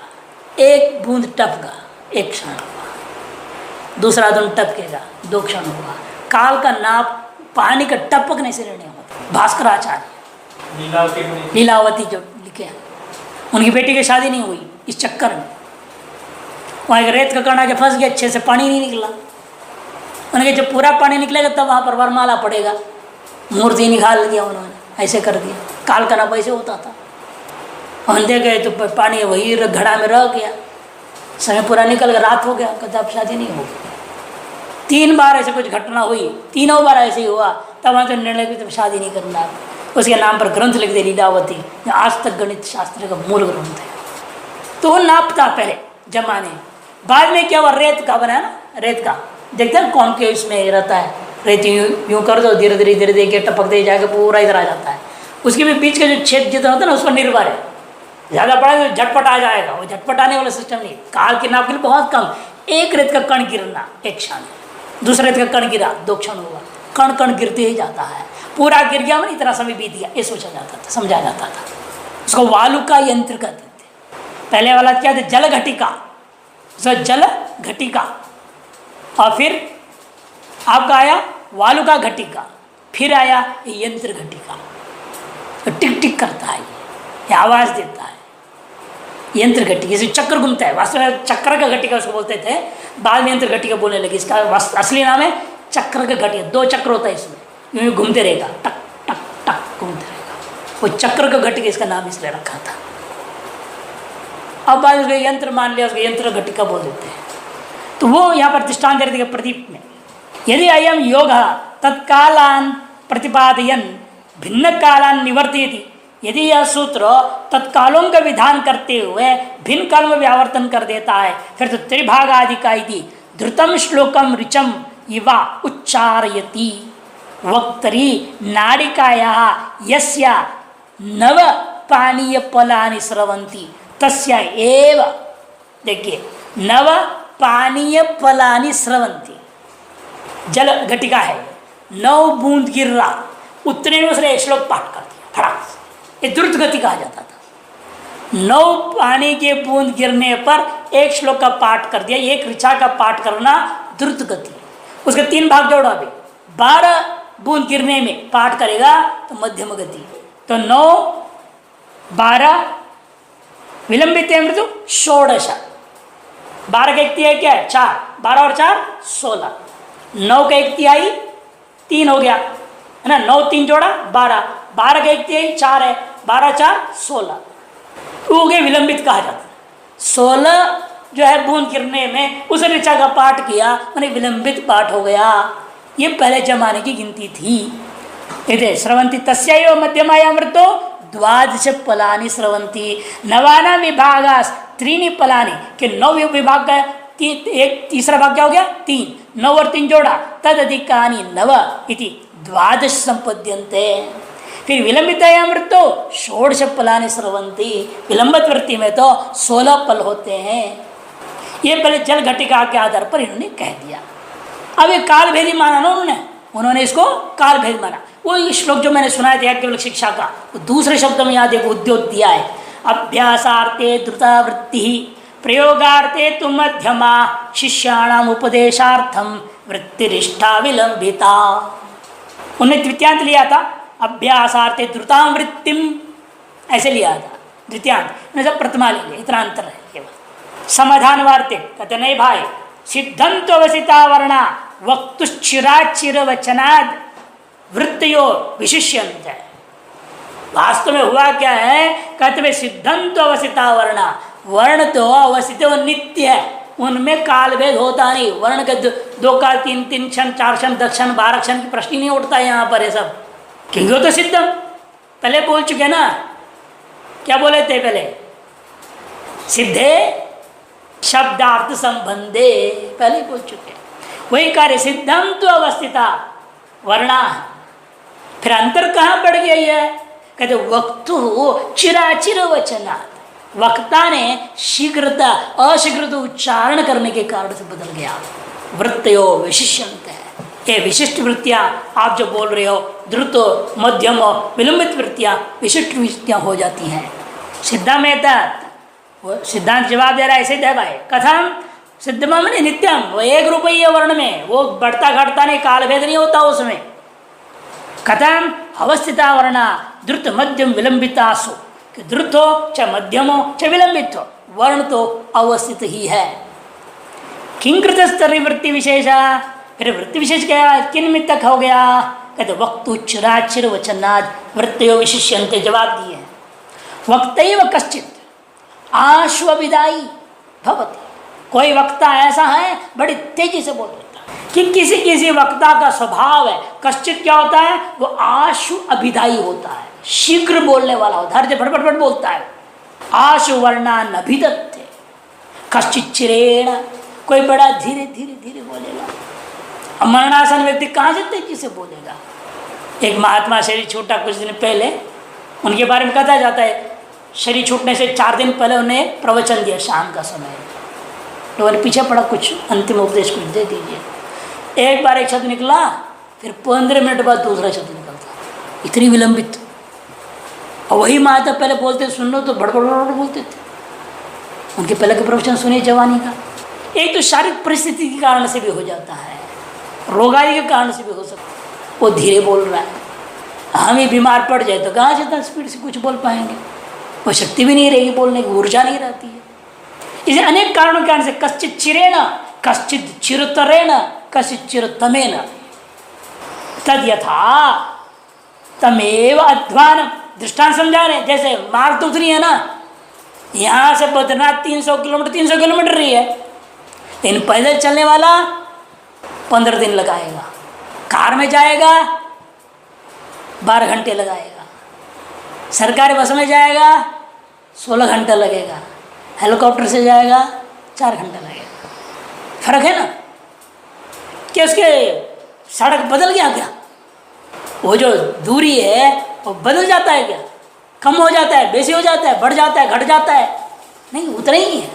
1 बूंद टपका 1 क्षण होगा, दूसरा दिन टपकेगा 2 क्षण होगा। काल का नाप पानी का टपकने से निर्णय होता। भास्कराचार्य लीलावती जो लिखे हैं, उनकी बेटी की शादी नहीं हुई इस चक्कर में। वहाँ एक रेत का कण आके फंस गया, अच्छे से पानी नहीं निकला। उन्होंने जब पूरा पानी निकलेगा तब वहाँ पर वरमाला पड़ेगा, मूर्ति निकाल दिया उन्होंने, ऐसे कर दिया। काल का नाप ऐसे होता था। अंधे गए तो पानी वही घड़ा में रह गया, समय पूरा निकल गया, रात हो गया, कहते अब शादी नहीं होगी। 3 बार ऐसे कुछ घटना हुई, तीनों बार ऐसे ही हुआ, तब वहाँ तो निर्णय की तब शादी नहीं करना। उसके नाम पर ग्रंथ लिख दे लीलावती, जो आज तक गणित शास्त्र का मूल ग्रंथ है। तो वो नापता पहले जमाने, बाद में क्या हुआ, रेत का बना ना, रेत का देखते हैं कौन के इसमें रहता है, रेत यूँ कर दो, धीरे धीरे धीरे धीरे टपक दे जाके पूरा इधर आ जाता है। उसके भी बीच का जो छेद जितना होता है ना, उस पर निर्भर है, ज़्यादा पड़ा तो झटपट आ जाएगा, वो झटपट आने वाला सिस्टम नहीं। काल के नाप के लिए बहुत कम, 1 रेत का कण गिरना 1 क्षण, दूसरे रेत का कण गिरा 2 क्षण होगा, कण कण गिरते ही जाता है, पूरा गिर गया मैंने इतना समय बीत गया, ये सोचा जाता था, समझा जाता था। उसको वालुका यंत्र कहते थे। पहले वाला क्या था, जल घटिका, जल घटिका, और फिर आपका आया वालुका घटिका, फिर आया यंत्र घटिका। तो टिक टिक करता है, ये आवाज़ देता है, यंत्र घटिका। जैसे चक्र घूमता है, वास्तव में चक्र का घटिका उसको बोलते थे, बाद में यंत्र घटिका बोलने लगे। इसका असली नाम है चक्र का घटिका। 2 चक्र होता है इसमें, यूँ घूमते रहेगा, टक टक टक घूमते रहेगा, वो चक्र का घटिका इसका नाम इसलिए रखा था। अब बाद उसको यंत्र मान लिया, उसको यंत्र घटिका बोल देते हैं। तो वो यहाँ पर दृष्टांत दे रहे थे प्रदीप में, यदि अयम योग तत्कालान प्रतिपादयन भिन्न कालान निवर्तयति, यदि यह सूत्र तत्कालों का विधान करते हुए भिन्न काल में व्यावर्तन कर देता है, फिर तो त्रिभागादिका इति धृतम श्लोकम ऋचम इवा उच्चारयति वक्तरी नाड़िकाया यस्या नव पानीय फलानि स्रवंती तस्या एव, देखिए नव पानीय फलानि स्रवंती, जल घटिका है, 9 बूंद गिर रहा, उतने में उसने 1 श्लोक पाठ कर दिया फटाक से। ये द्रुत गति कहा जाता था। 9 पानी के बूंद गिरने पर 1 श्लोक का पाठ कर दिया। 1 ऋचा का पाठ करना द्रुत गति। उसके 3 भाग जोड़ो, अभी 12 बूंद गिरने में पाठ करेगा तो मध्यम गति। तो 9 12 विलंबित मृत्यु 16, 12 का 1 क्या है 4, 12 और 4 16, 9 का 1 3 हो गया है ना, 9 3 जोड़ा 12, 12 का 1 4 है, 12 4 16, हो गए विलंबित कहा जाता है। 16 जो है बूंद गिरने में उस ऋचा का पाठ किया, मैंने विलंबित पाठ हो गया। ये पहले जमाने की गिनती थी। इधर स्रवंती तस्या मध्यमाया मृतो 12 फलानि स्रवंती नवाना विभागास 3 फलानि के 9 विभाग का एक तीसरा भाग क्या हो गया 3, 9 और 3 जोड़ा तद अधिकानि 9 इति 12 संपद्यन्ते। फिर विलंबिताया मृतो 16 फलानि स्रवंती, विलंबित वृत्ति में तो 16 फल होते हैं। ये पहले जल घटिका के आधार पर इन्होंने कह दिया। अब ये काल भेदी माना ना उन्होंने, उन्होंने इसको काल भेद माना। वो श्लोक जो मैंने सुना है याज्ञवल्क्य शिक्षा का, वो दूसरे शब्द में यहाँ देखो उद्योग दिया है, अभ्यासार्थे द्रुतावृत्ति प्रयोगार्थे तु मध्यमा शिष्याणाम उपदेशार्थम वृत्तिरिष्ठा विलंबिता। उन्हें द्वितीयांत लिया था, अभ्यासार्थे द्रुताम वृत्तिम ऐसे लिया था द्वितीयांत, सब प्रथमा ले लिया, इतना अंतर है केवल। समाधान वार्ते कहते नहीं भाई, सिद्धंतो वसिता वर्णा वक्तुश्चिराचिर वचनाद वृत्तियो विशिष्यंत है। वास्तव में हुआ क्या है, कहते वे सिद्धंतो अवसिता वर्णा, वर्ण तो अवसित व नित्य है, उनमें काल भेद होता नहीं। वर्ण के दो काल, तीन तीन क्षण, 4 क्षण, 10 क्षण, 12 क्षण की प्रश्न ही नहीं उठता है यहाँ पर। ये सब क्योंकि वो तो सिद्धम पहले बोल चुके ना, क्या बोले थे पहले, सिद्धे शब्दार्थ संबंधे, पहले बोल चुके। वही कार्य सिद्धम तो अवस्थिता वर्णा, फिर अंतर कहाँ बढ़ गया है, कहते वक्तु चिराचिर वचना, वक्ता ने शीघ्रता अशीघ्रता उच्चारण करने के कारण से बदल गया। वृत्तयो विशिष्यंत है, ये विशिष्ट वृत्तियां आप जो बोल रहे हो, द्रुतो मध्यम विलंबित वृत्तियां विशिष्ट वृत्तियां हो जाती हैं। सिद्धांत जवाब दे रहा है ऐसे दे भाई, कथम सिद्धम ने नित्यम, वो एक रूप ही है वर्ण में, वो बढ़ता घटता नहीं, काल भेद नहीं होता उसमें। कथम अवस्थिता वर्णा द्रुत मध्यम विलंबितासु, कि द्रुत हो चाहे मध्यम हो चाहे विलंबित हो, वर्ण तो अवस्थित ही है। किंकृत स्तरी वृत्ति विशेषा, फिर वृत्ति विशेष क्या किन में तक हो गया, कहते वक्तु चिराचिर वचनाद वृत्तियों विशिष्यंते, जवाब दिए वक्तैव कश्चित आश्वविदाई भवति, कोई वक्ता ऐसा है बड़ी तेजी से बोल देता है, कि किसी किसी वक्ता का स्वभाव है, कश्चित क्या होता है, वो आशु अभिदायी होता है, शीघ्र बोलने वाला होता है, हर जगह फटफट बोलता है। आशु वर्णान अभिदत्ते कश्चित चिरेण, कोई बड़ा धीरे धीरे धीरे बोलेगा। मरणासन व्यक्ति कहाँ से तेजी से बोलेगा। एक महात्मा शरीर छूटा कुछ दिन पहले, उनके बारे में कहा जाता है, शरीर छूटने से 4 दिन पहले उन्हें प्रवचन दिया शाम का समय, लोगों ने पीछे पड़ा कुछ अंतिम उपदेश कुछ दे दीजिए। एक बार एक शब्द निकला, फिर 15 मिनट बाद दूसरा शब्द निकलता, इतनी विलंबित। और वही माता पहले बोलते सुन लो तो बड़बड़ बोलते थे। उनके पहले के प्रवचन सुनिए जवानी का। एक तो शारीरिक परिस्थिति के कारण से भी हो जाता है, रोगाई के कारण से भी हो सकता है, वो धीरे बोल रहा है। हम ही बीमार पड़ जाए तो कहाँ से इतना स्पीड से कुछ बोल पाएंगे, वो शक्ति भी नहीं रहेगी बोलने की, ऊर्जा नहीं रहती है। इसे अनेक कारणों के कारण से कश्चित चिरेण कश्चित चिरतरेण कश्चित चिरतमेन तद यथा तमेव अध्वान, दृष्टांत समझा रहे। जैसे मार्ग तो उतनी है ना, यहाँ से बद्रीनाथ 300 किलोमीटर रही है, लेकिन पैदल चलने वाला 15 दिन लगाएगा, कार में जाएगा 12 घंटे लगाएगा, सरकारी बस में जाएगा 16 घंटा लगेगा, हेलीकॉप्टर से जाएगा 4 घंटा लगेगा। फर्क है ना, कि उसके सड़क बदल गया क्या, वो जो दूरी है वो बदल जाता है क्या, कम हो जाता है, बेसी हो जाता है, बढ़ जाता है, घट जाता है, नहीं उतना ही है।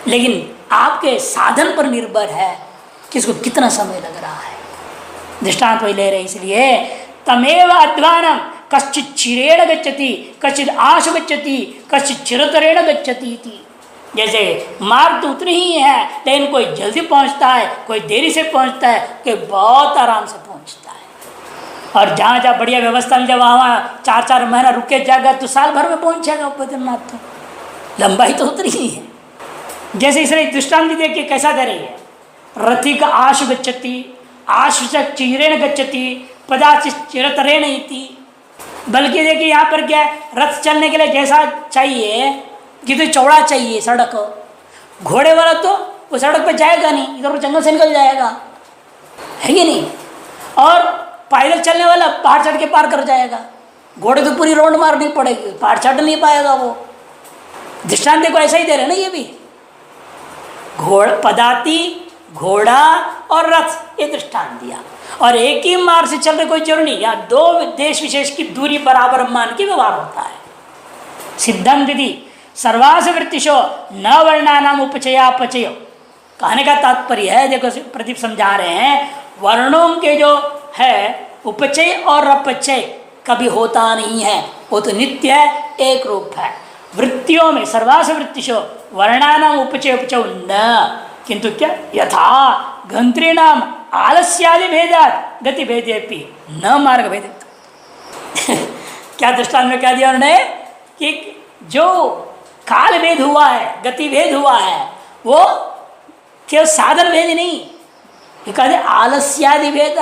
लेकिन आपके साधन पर निर्भर है कि इसको कितना समय लग रहा है। दृष्टांत वही ले रहे, इसलिए तमेव अध्वानम कश्चित चिरेण गच्छति कश्चित आशु गच्छति कश्चित चिरतरेण गच्छति। जैसे मार्ग तो उतनी ही है, लेकिन कोई जल्दी पहुंचता है, कोई देरी से पहुंचता है, कोई बहुत आराम से पहुंचता है। और जहाँ जहाँ बढ़िया व्यवस्था में जब वहाँ 4-4 महीना रुक के जाएगा तो साल भर में पहुँच जाएगा बद्रीनाथ। तो लंबाई तो उतनी ही है। जैसे इसलिए दृष्टांत देखिए कैसा दे रही है, रथी का आशु गच्छति आशु से चिरेण गच्छति पदाचित चिरतरेण इति। बल्कि देखिए यहाँ पर क्या है, रथ चलने के लिए जैसा चाहिए कि तो चौड़ा चाहिए सड़क, घोड़े वाला तो वो सड़क पर जाएगा नहीं, इधर जंगल से निकल जाएगा, है कि नहीं। और पैदल चलने वाला पहाड़ चढ़ के पार कर जाएगा, घोड़े तो पूरी रोड मारनी पड़ेगी, पहाड़ चढ़ नहीं पाएगा वो। दृष्टांत देखो ऐसा ही दे रहे ना, ये भी पदाती घोड़ा और रथ, ये दृष्टांत दिया। और एक ही मार्ग से चल रहे कोई जरूरी नहीं, यहाँ 2 देश विशेष की दूरी बराबर मान के व्यवहार होता है। सिद्धम विधि सर्वास वृत्तिशो न वर्णानाम उपचयापचय, कहने का तात्पर्य है, देखो प्रदीप समझा रहे हैं, वर्णों के जो है उपचय और अपचय कभी होता नहीं है, वो तो नित्य है, एक रूप है। वृत्तियों में सर्वास वृत्तिशो वर्णानाम उपचय उपचय न, किंतु क्या यथा गंत्रीणाम आलस्यादि भेदात गति भेदेपि न मार्ग भेद। क्या दृष्टांत में क्या दिया उन्होंने कि जो काल भेद हुआ है, गति भेद हुआ है, वो केवल साधन भेद नहीं, ये कहते आलस्यादि भेद।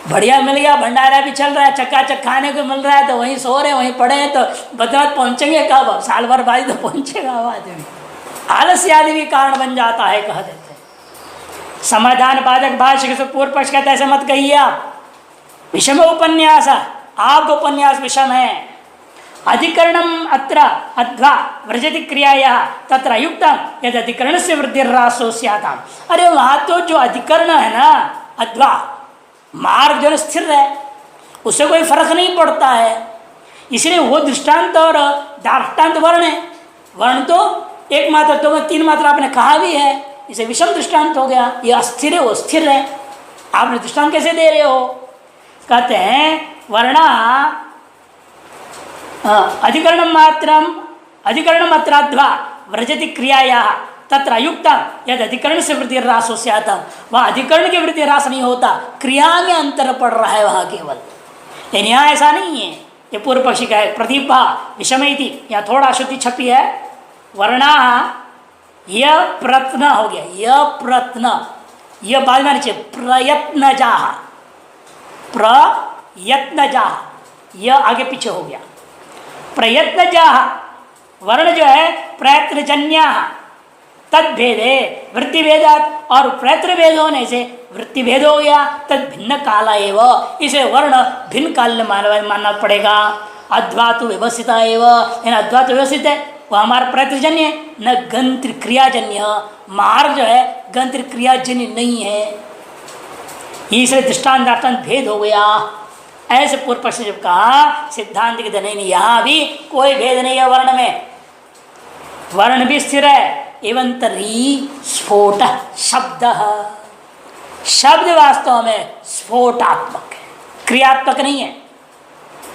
बढ़िया मिल गया, भंडारा भी चल रहा है, चक्काचक खाने को मिल रहा है, तो वहीं सो रहे वहीं पड़े हैं, तो बद्रीनाथ पहुंचेंगे कब? साल भर बाद तो पहुंचेगा आदमी। आलस्यादि भी कारण बन जाता है, कह देते हैं। समाधान बाधक भाष्य के पूर्व पक्ष कहते ऐसे मत कहिए आप, विषम उपन्यास, आपका उपन्यास विषम है। अधिकरणम अत्र अध्वा व्रजति क्रियाया तत्र अयुक्तम यदि अधिकरण से वृद्धि ह्रासो स्याताम। अरे वहां तो जो अधिकरण है ना, अध्वा मार्ग जो स्थिर है, उससे कोई फर्क नहीं पड़ता है, इसलिए वो दृष्टांत और दाष्टान्त वर्ण है। वर्ण तो एक मात्रा, दो तीन मात्रा आपने कहा भी है, इसे विषम दृष्टांत हो गया। ये अस्थिर है, वो स्थिर है, आपने दृष्टांत कैसे दे रहे हो? कहते हैं वर्णा अधिकरण मात्राध्वा व्रजति क्रियाया तत्र अयुक्तम यद अधिकरण से वृद्धि ह्रास हो जाता, वहाँ अधिकरण की वृद्धि ह्रास नहीं होता, क्रिया में अंतर पड़ रहा है वहाँ केवल। लेकिन यहाँ ऐसा नहीं है। ये पूर्व पक्षी का है प्रतिभा विषमयति, यहाँ थोड़ा अशुद्धि छपी है। वर्णा यह प्रत्न हो गया, यह प्रत्न, यह बाद में नीचे प्रयत्न जाह, प्रयत्न जाह, यह आगे पीछे हो गया। प्रयत्न जाह वर्ण जो है प्रयत्नजन्या तद भेदे वृत्ति भेदात, और प्रयत्न भेद होने से वृत्ति भेद हो गया, तद भिन्न काला एवं, इसे वर्ण भिन्न काल मानना पड़ेगा। अध्वातु व्यवस्थित एवं, अध्वातु व्यवस्थित है, वह हमारा प्रयत्नजन्य है, न गंत्र क्रियाजन्य। मार्ग जो है गंत्र क्रियाजन्य नहीं है, इसलिए दृष्टांत दाष्टान्त भेद हो गया। ऐसे पूर्व पक्ष जब कहा सिद्धांत के नहीं, यहां भी कोई भेद नहीं है वर्ण में, वर्ण भी स्थिर है। एवं तरी स्फोट शब्द, शब्द वास्तव में स्फोटात्मक है, क्रियात्मक नहीं है।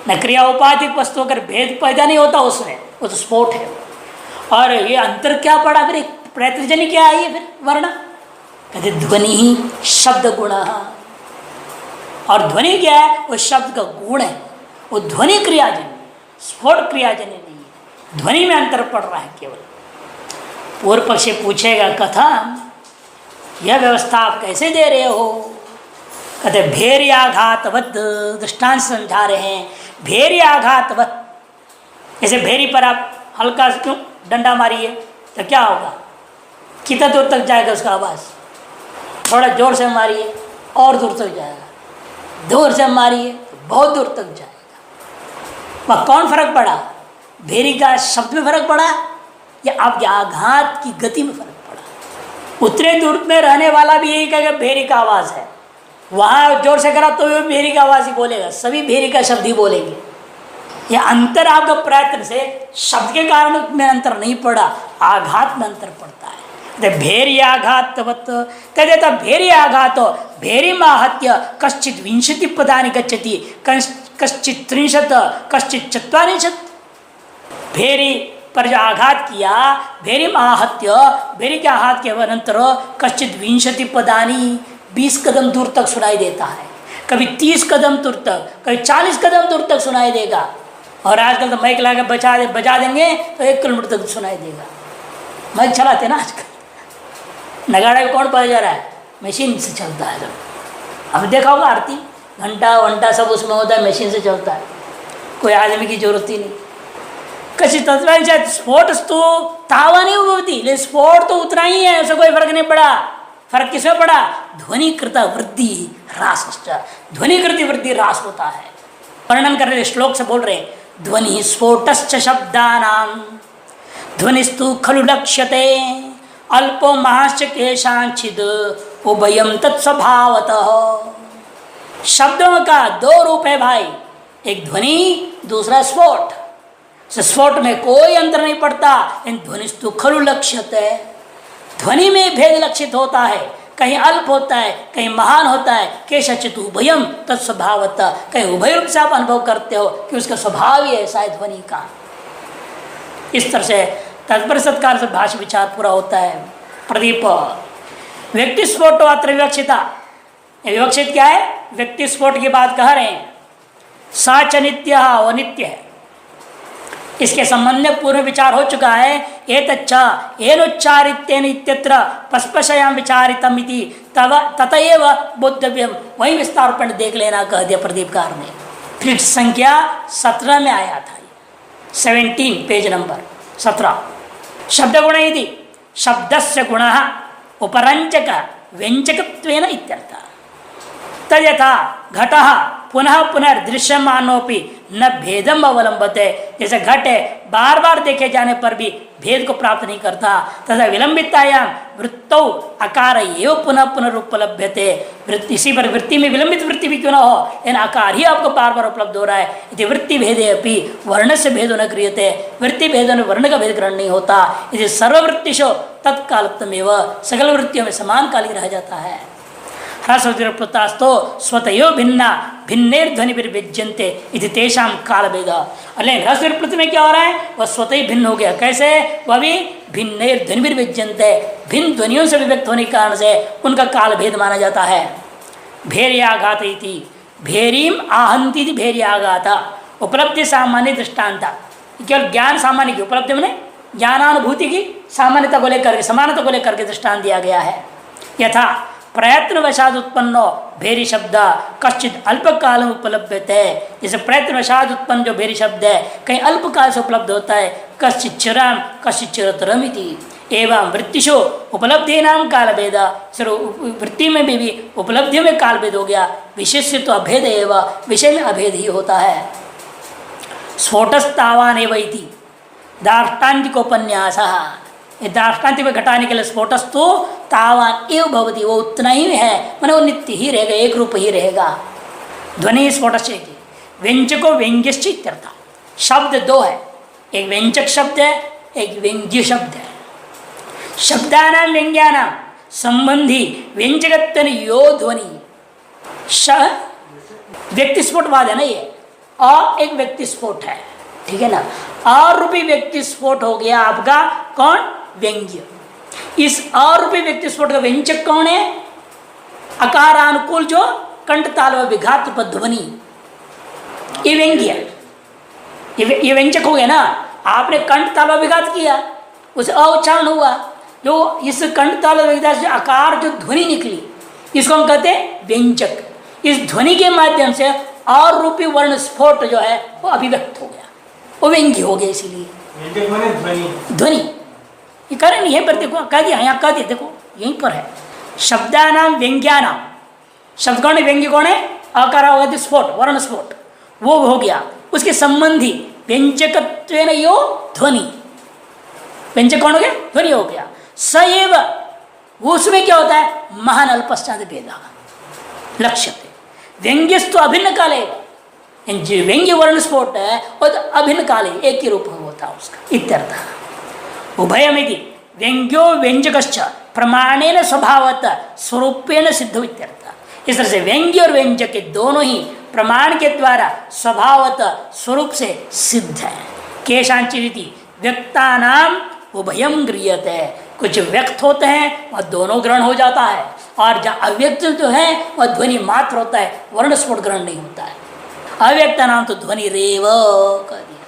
न क्रिया उपाधिक वस्तु अगर भेद पैदा नहीं होता उसमें, वो तो स्फोट है। और ये अंतर क्या पड़ा फिर, प्रयत्नजन्य क्या है ये फिर वर्ण? कहते ध्वनि ही शब्द गुण, और ध्वनि क्या है? वो शब्द का गुण है, वो ध्वनि क्रियाजन्य, स्फोट क्रियाजन्य नहीं है। ध्वनि में अंतर पड़ रहा है केवल। पूर्व पक्षी पूछेगा कथा यह व्यवस्था आप कैसे दे रहे हो? कहते भेरियाघातवत, दृष्टांत समझा रहे हैं। भेरियाघातवत, जैसे भेरी पर आप हल्का क्यों डंडा मारिए तो क्या होगा? कितना दूर तक जाएगा उसका आवाज़? थोड़ा जोर से मारिए और दूर तक जाएगा, दूर से मारिए तो बहुत दूर तक जाएगा। वह कौन फर्क पड़ा? भेरी का शब्द में फर्क पड़ा या आपके आघात की गति में फर्क पड़ा? उतने दूर में रहने वाला भी यही कहेगा भेरी का आवाज़ है, वहाँ जोर से करा तो भी भेरी का आवाज़ ही बोलेगा, सभी भेरी का शब्द ही बोलेंगे। यह अंतर आपका प्रयत्न से शब्द के कारण में अंतर नहीं पड़ा, आघात में अंतर पड़ता है। भेरियाघातवत कहते था, भेरियाघातो भेरी आहत्य कश्चित 20 पदानि गच्छति, कश्चित 30, कश्चित 40। भेरी पर जो आघात किया, भेरी आहत्य, भेरी के आघात के अनंतर कश्चित 20 पदानि, 20 कदम दूर तक सुनाई देता है, कभी 30 कदम दूर तक, कभी 40 कदम दूर तक सुनाई देगा। और आजकल तो माइक लगा बजा देंगे तो 1 किलोमीटर तक सुनाई देगा। माइक चलाते ना आजकल, नगाड़ा भी कौन बजा रहा है? मशीन से चलता है। जब अब देखा होगा आरती घंटा वंटा सब उसमें होता है, मशीन से चलता है, कोई आदमी की जरूरत ही नहीं। कसी तत्व स्फोट तो तावा नहीं होती, लेकिन स्फोट तो उतना ही है, उससे कोई फर्क नहीं पड़ा। फर्क किसमें पड़ा? ध्वनि कृता वृद्धि ह्रास, ध्वनि कृति वृद्धि ह्रास होता है। वर्णन कर रहे श्लोक से बोल रहे, ध्वनि स्फोटश्च शब्दानां ध्वनिस्तु खलु लक्ष्यते अल्पो महाश्च केशांचिद उभयम तत्स्वभावतः। शब्दों का 2 रूप है भाई, एक ध्वनि दूसरा स्फोट। स्फोट में कोई अंतर नहीं पड़ता, इन ध्वनिस्तु खलु लक्ष्यते, ध्वनि में भेद लक्षित होता है। कहीं अल्प होता है, कहीं महान होता है। केशचित उभयम तत्स्वभावतः, कहीं उभय रूप से आप अनुभव करते हो कि उसका स्वभाव ही ऐसा है ध्वनि का। इस तरह से तत्पर सत्कार से भाष्य विचार पूरा होता है। प्रदीप व्यक्ति स्फोट अत्र विवक्षिता, विवक्षित क्या है? व्यक्ति स्फोट की बात कह रहे हैं। साच नित्य अनित्य है, इसके संबंध में पूर्व विचार हो चुका है। एनोच्चारित्येन इत्यत्र पस्पशयाम विचारितम इति तव ततएव बोद्धव्यम, वही विस्तार पर देख लेना कह दिया प्रदीपकार ने। पृष्ठ संख्या 17 में आया था, 17 पेज नंबर 17। शब्द गुण यदि शब्दस्य गुणः उपरंचक व्यंजकत्वेन इत्यर्थ। तयथा घटः पुनः पुनर्दृश्यमानोपि न भेदम अवलंबते, जैसे घट है बार बार देखे जाने पर भी भेद को प्राप्त नहीं करता। तथा विलंबितायाम वृत्तौ आकार एवं पुनः पुनरुपलभ्यते, इसी पर वृत्ति में विलंबित वृत्ति भी क्यों न हो, लेकिन आकार ही आपको बार बार उपलब्ध हो रहा है। यदि वृत्ति भेदे अपनी वर्ण से भेदो न क्रियते, वृत्ति भेदों में वर्ण का भेद ग्रहण नहीं होता। यदि सर्ववृत्तिशो तत्कालत्वमेव, सकल वृत्तियों में समान काल ही रह जाता है। ह्रस्वतो स्वतयो भिन्ना भिन्नेर्ध्वनि विज्यंते इति तेषाम काल भेद। लेकिन ह्रस्व में क्या हो रहा है? वह स्वतः ही भिन्न हो गया। कैसे? वह भी भिन्नेर्ध्वनि विज्यंते, भिन्न ध्वनियों से विभक्त होने के कारण से उनका काल भेद माना जाता है। भेर्याघात इति भेरीम आहंती थी, भेर्याघात उपलब्धि सामान्य दृष्टांत, केवल ज्ञान सामान्य की उपलब्धि में ज्ञानानुभूति की सामान्यता को लेकर के, समानता को लेकर के दृष्टांत दिया गया है। यथा प्रयत्न वशाद उत्पन्नो भेरी शब्द कश्चित अल्पकाल में उपलब्ध है, जैसे प्रयत्न वशाद उत्पन्न जो भेरी शब्द है कहीं अल्पकाल से उपलब्ध होता है। कश्चित चिराम कश्चित चिरतरम इति एवं वृत्तिशो उपलब्धि नाम काल भेद, वृत्ति में भी उपलब्धियों में काल भेद हो गया। विशेष तो अभेद एवं, विषय में अभेद ही होता है। स्फोटस्तावान एवं इति दार्ष्टान्तिकोपन्यास, ये दार्ष्टान्तिक में घटाने के लिए स्फोटस्तु तावान एव भवती, वो उतना ही है, मैंने वो नित्य ही रहेगा, एक रूप ही रहेगा। ध्वनि स्फोटस्य व्यंजको व्यंग्यश्चित्यर्थ, शब्द दो है, एक व्यंजक शब्द है, एक व्यंग्य शब्द है। शब्दानाम व्यंग्यानाम संबंधी व्यंजकत्व यो ध्वनि, व्यक्ति स्फोटवाद है ना ये, और एक व्यक्ति स्फोट है, ठीक है ना। और रूपी व्यक्ति स्फोट हो गया आपका कौन? व्यंग्य। इस और रूपी व्यक्ति स्फोट का व्यंजक कौन है? अकारानुकूल जो कंठ ताल व विघात रूप ध्वनि, ये व्यंग्य, ये व्यंजक हो गया ना। आपने कंठ ताल व विघात किया, उसे अउच्चारण हुआ, जो इस कंठ ताल व विघात से आकार जो ध्वनि निकली, इसको हम कहते हैं व्यंजक। इस ध्वनि के माध्यम से और रूपी वर्ण स्फोट जो है वो अभिव्यक्त हो गया, वो व्यंग्य हो गया। इसीलिए ध्वनि ये करें यहीं पर देखो, कह दिया, यहाँ कह दिया, देखो यहीं पर है। शब्दानाम व्यंग्यानाम, शब्द कौन है? व्यंग्य कौन है? अकार स्फोट, वर्ण स्फोट, वो हो गया। उसके संबंधी व्यंजकत्वेन यो ध्वनि, व्यंजक कौन हो गया? ध्वनि हो गया। सएव, वो उसमें क्या होता है? महान अल्पश्चात भेद लक्ष्य, व्यंग्यस्तु अभिन्न काले, व्यंग्य वर्ण स्फोट है और अभिन्न काले एक ही रूप होता है उसका। इत्यर्थ उभयमिति व्यंग्यो व्यंजकश्च प्रमाणेन स्वभावत स्वरूपेण सिद्ध इत्यर्थ। इस तरह से व्यंग्य और व्यंजक के दोनों ही प्रमाण के द्वारा स्वभावत स्वरूप से सिद्ध है। केशांचिति व्यक्तानाम उभयम गृह्यते, कुछ व्यक्त होते हैं वह दोनों ग्रहण हो जाता है, और जहाँ अव्यक्त जो है वह ध्वनि मात्र होता है, वर्ण स्फोट ग्रहण नहीं होता है। अव्यक्त नाम तो ध्वनि रेव कर दिया।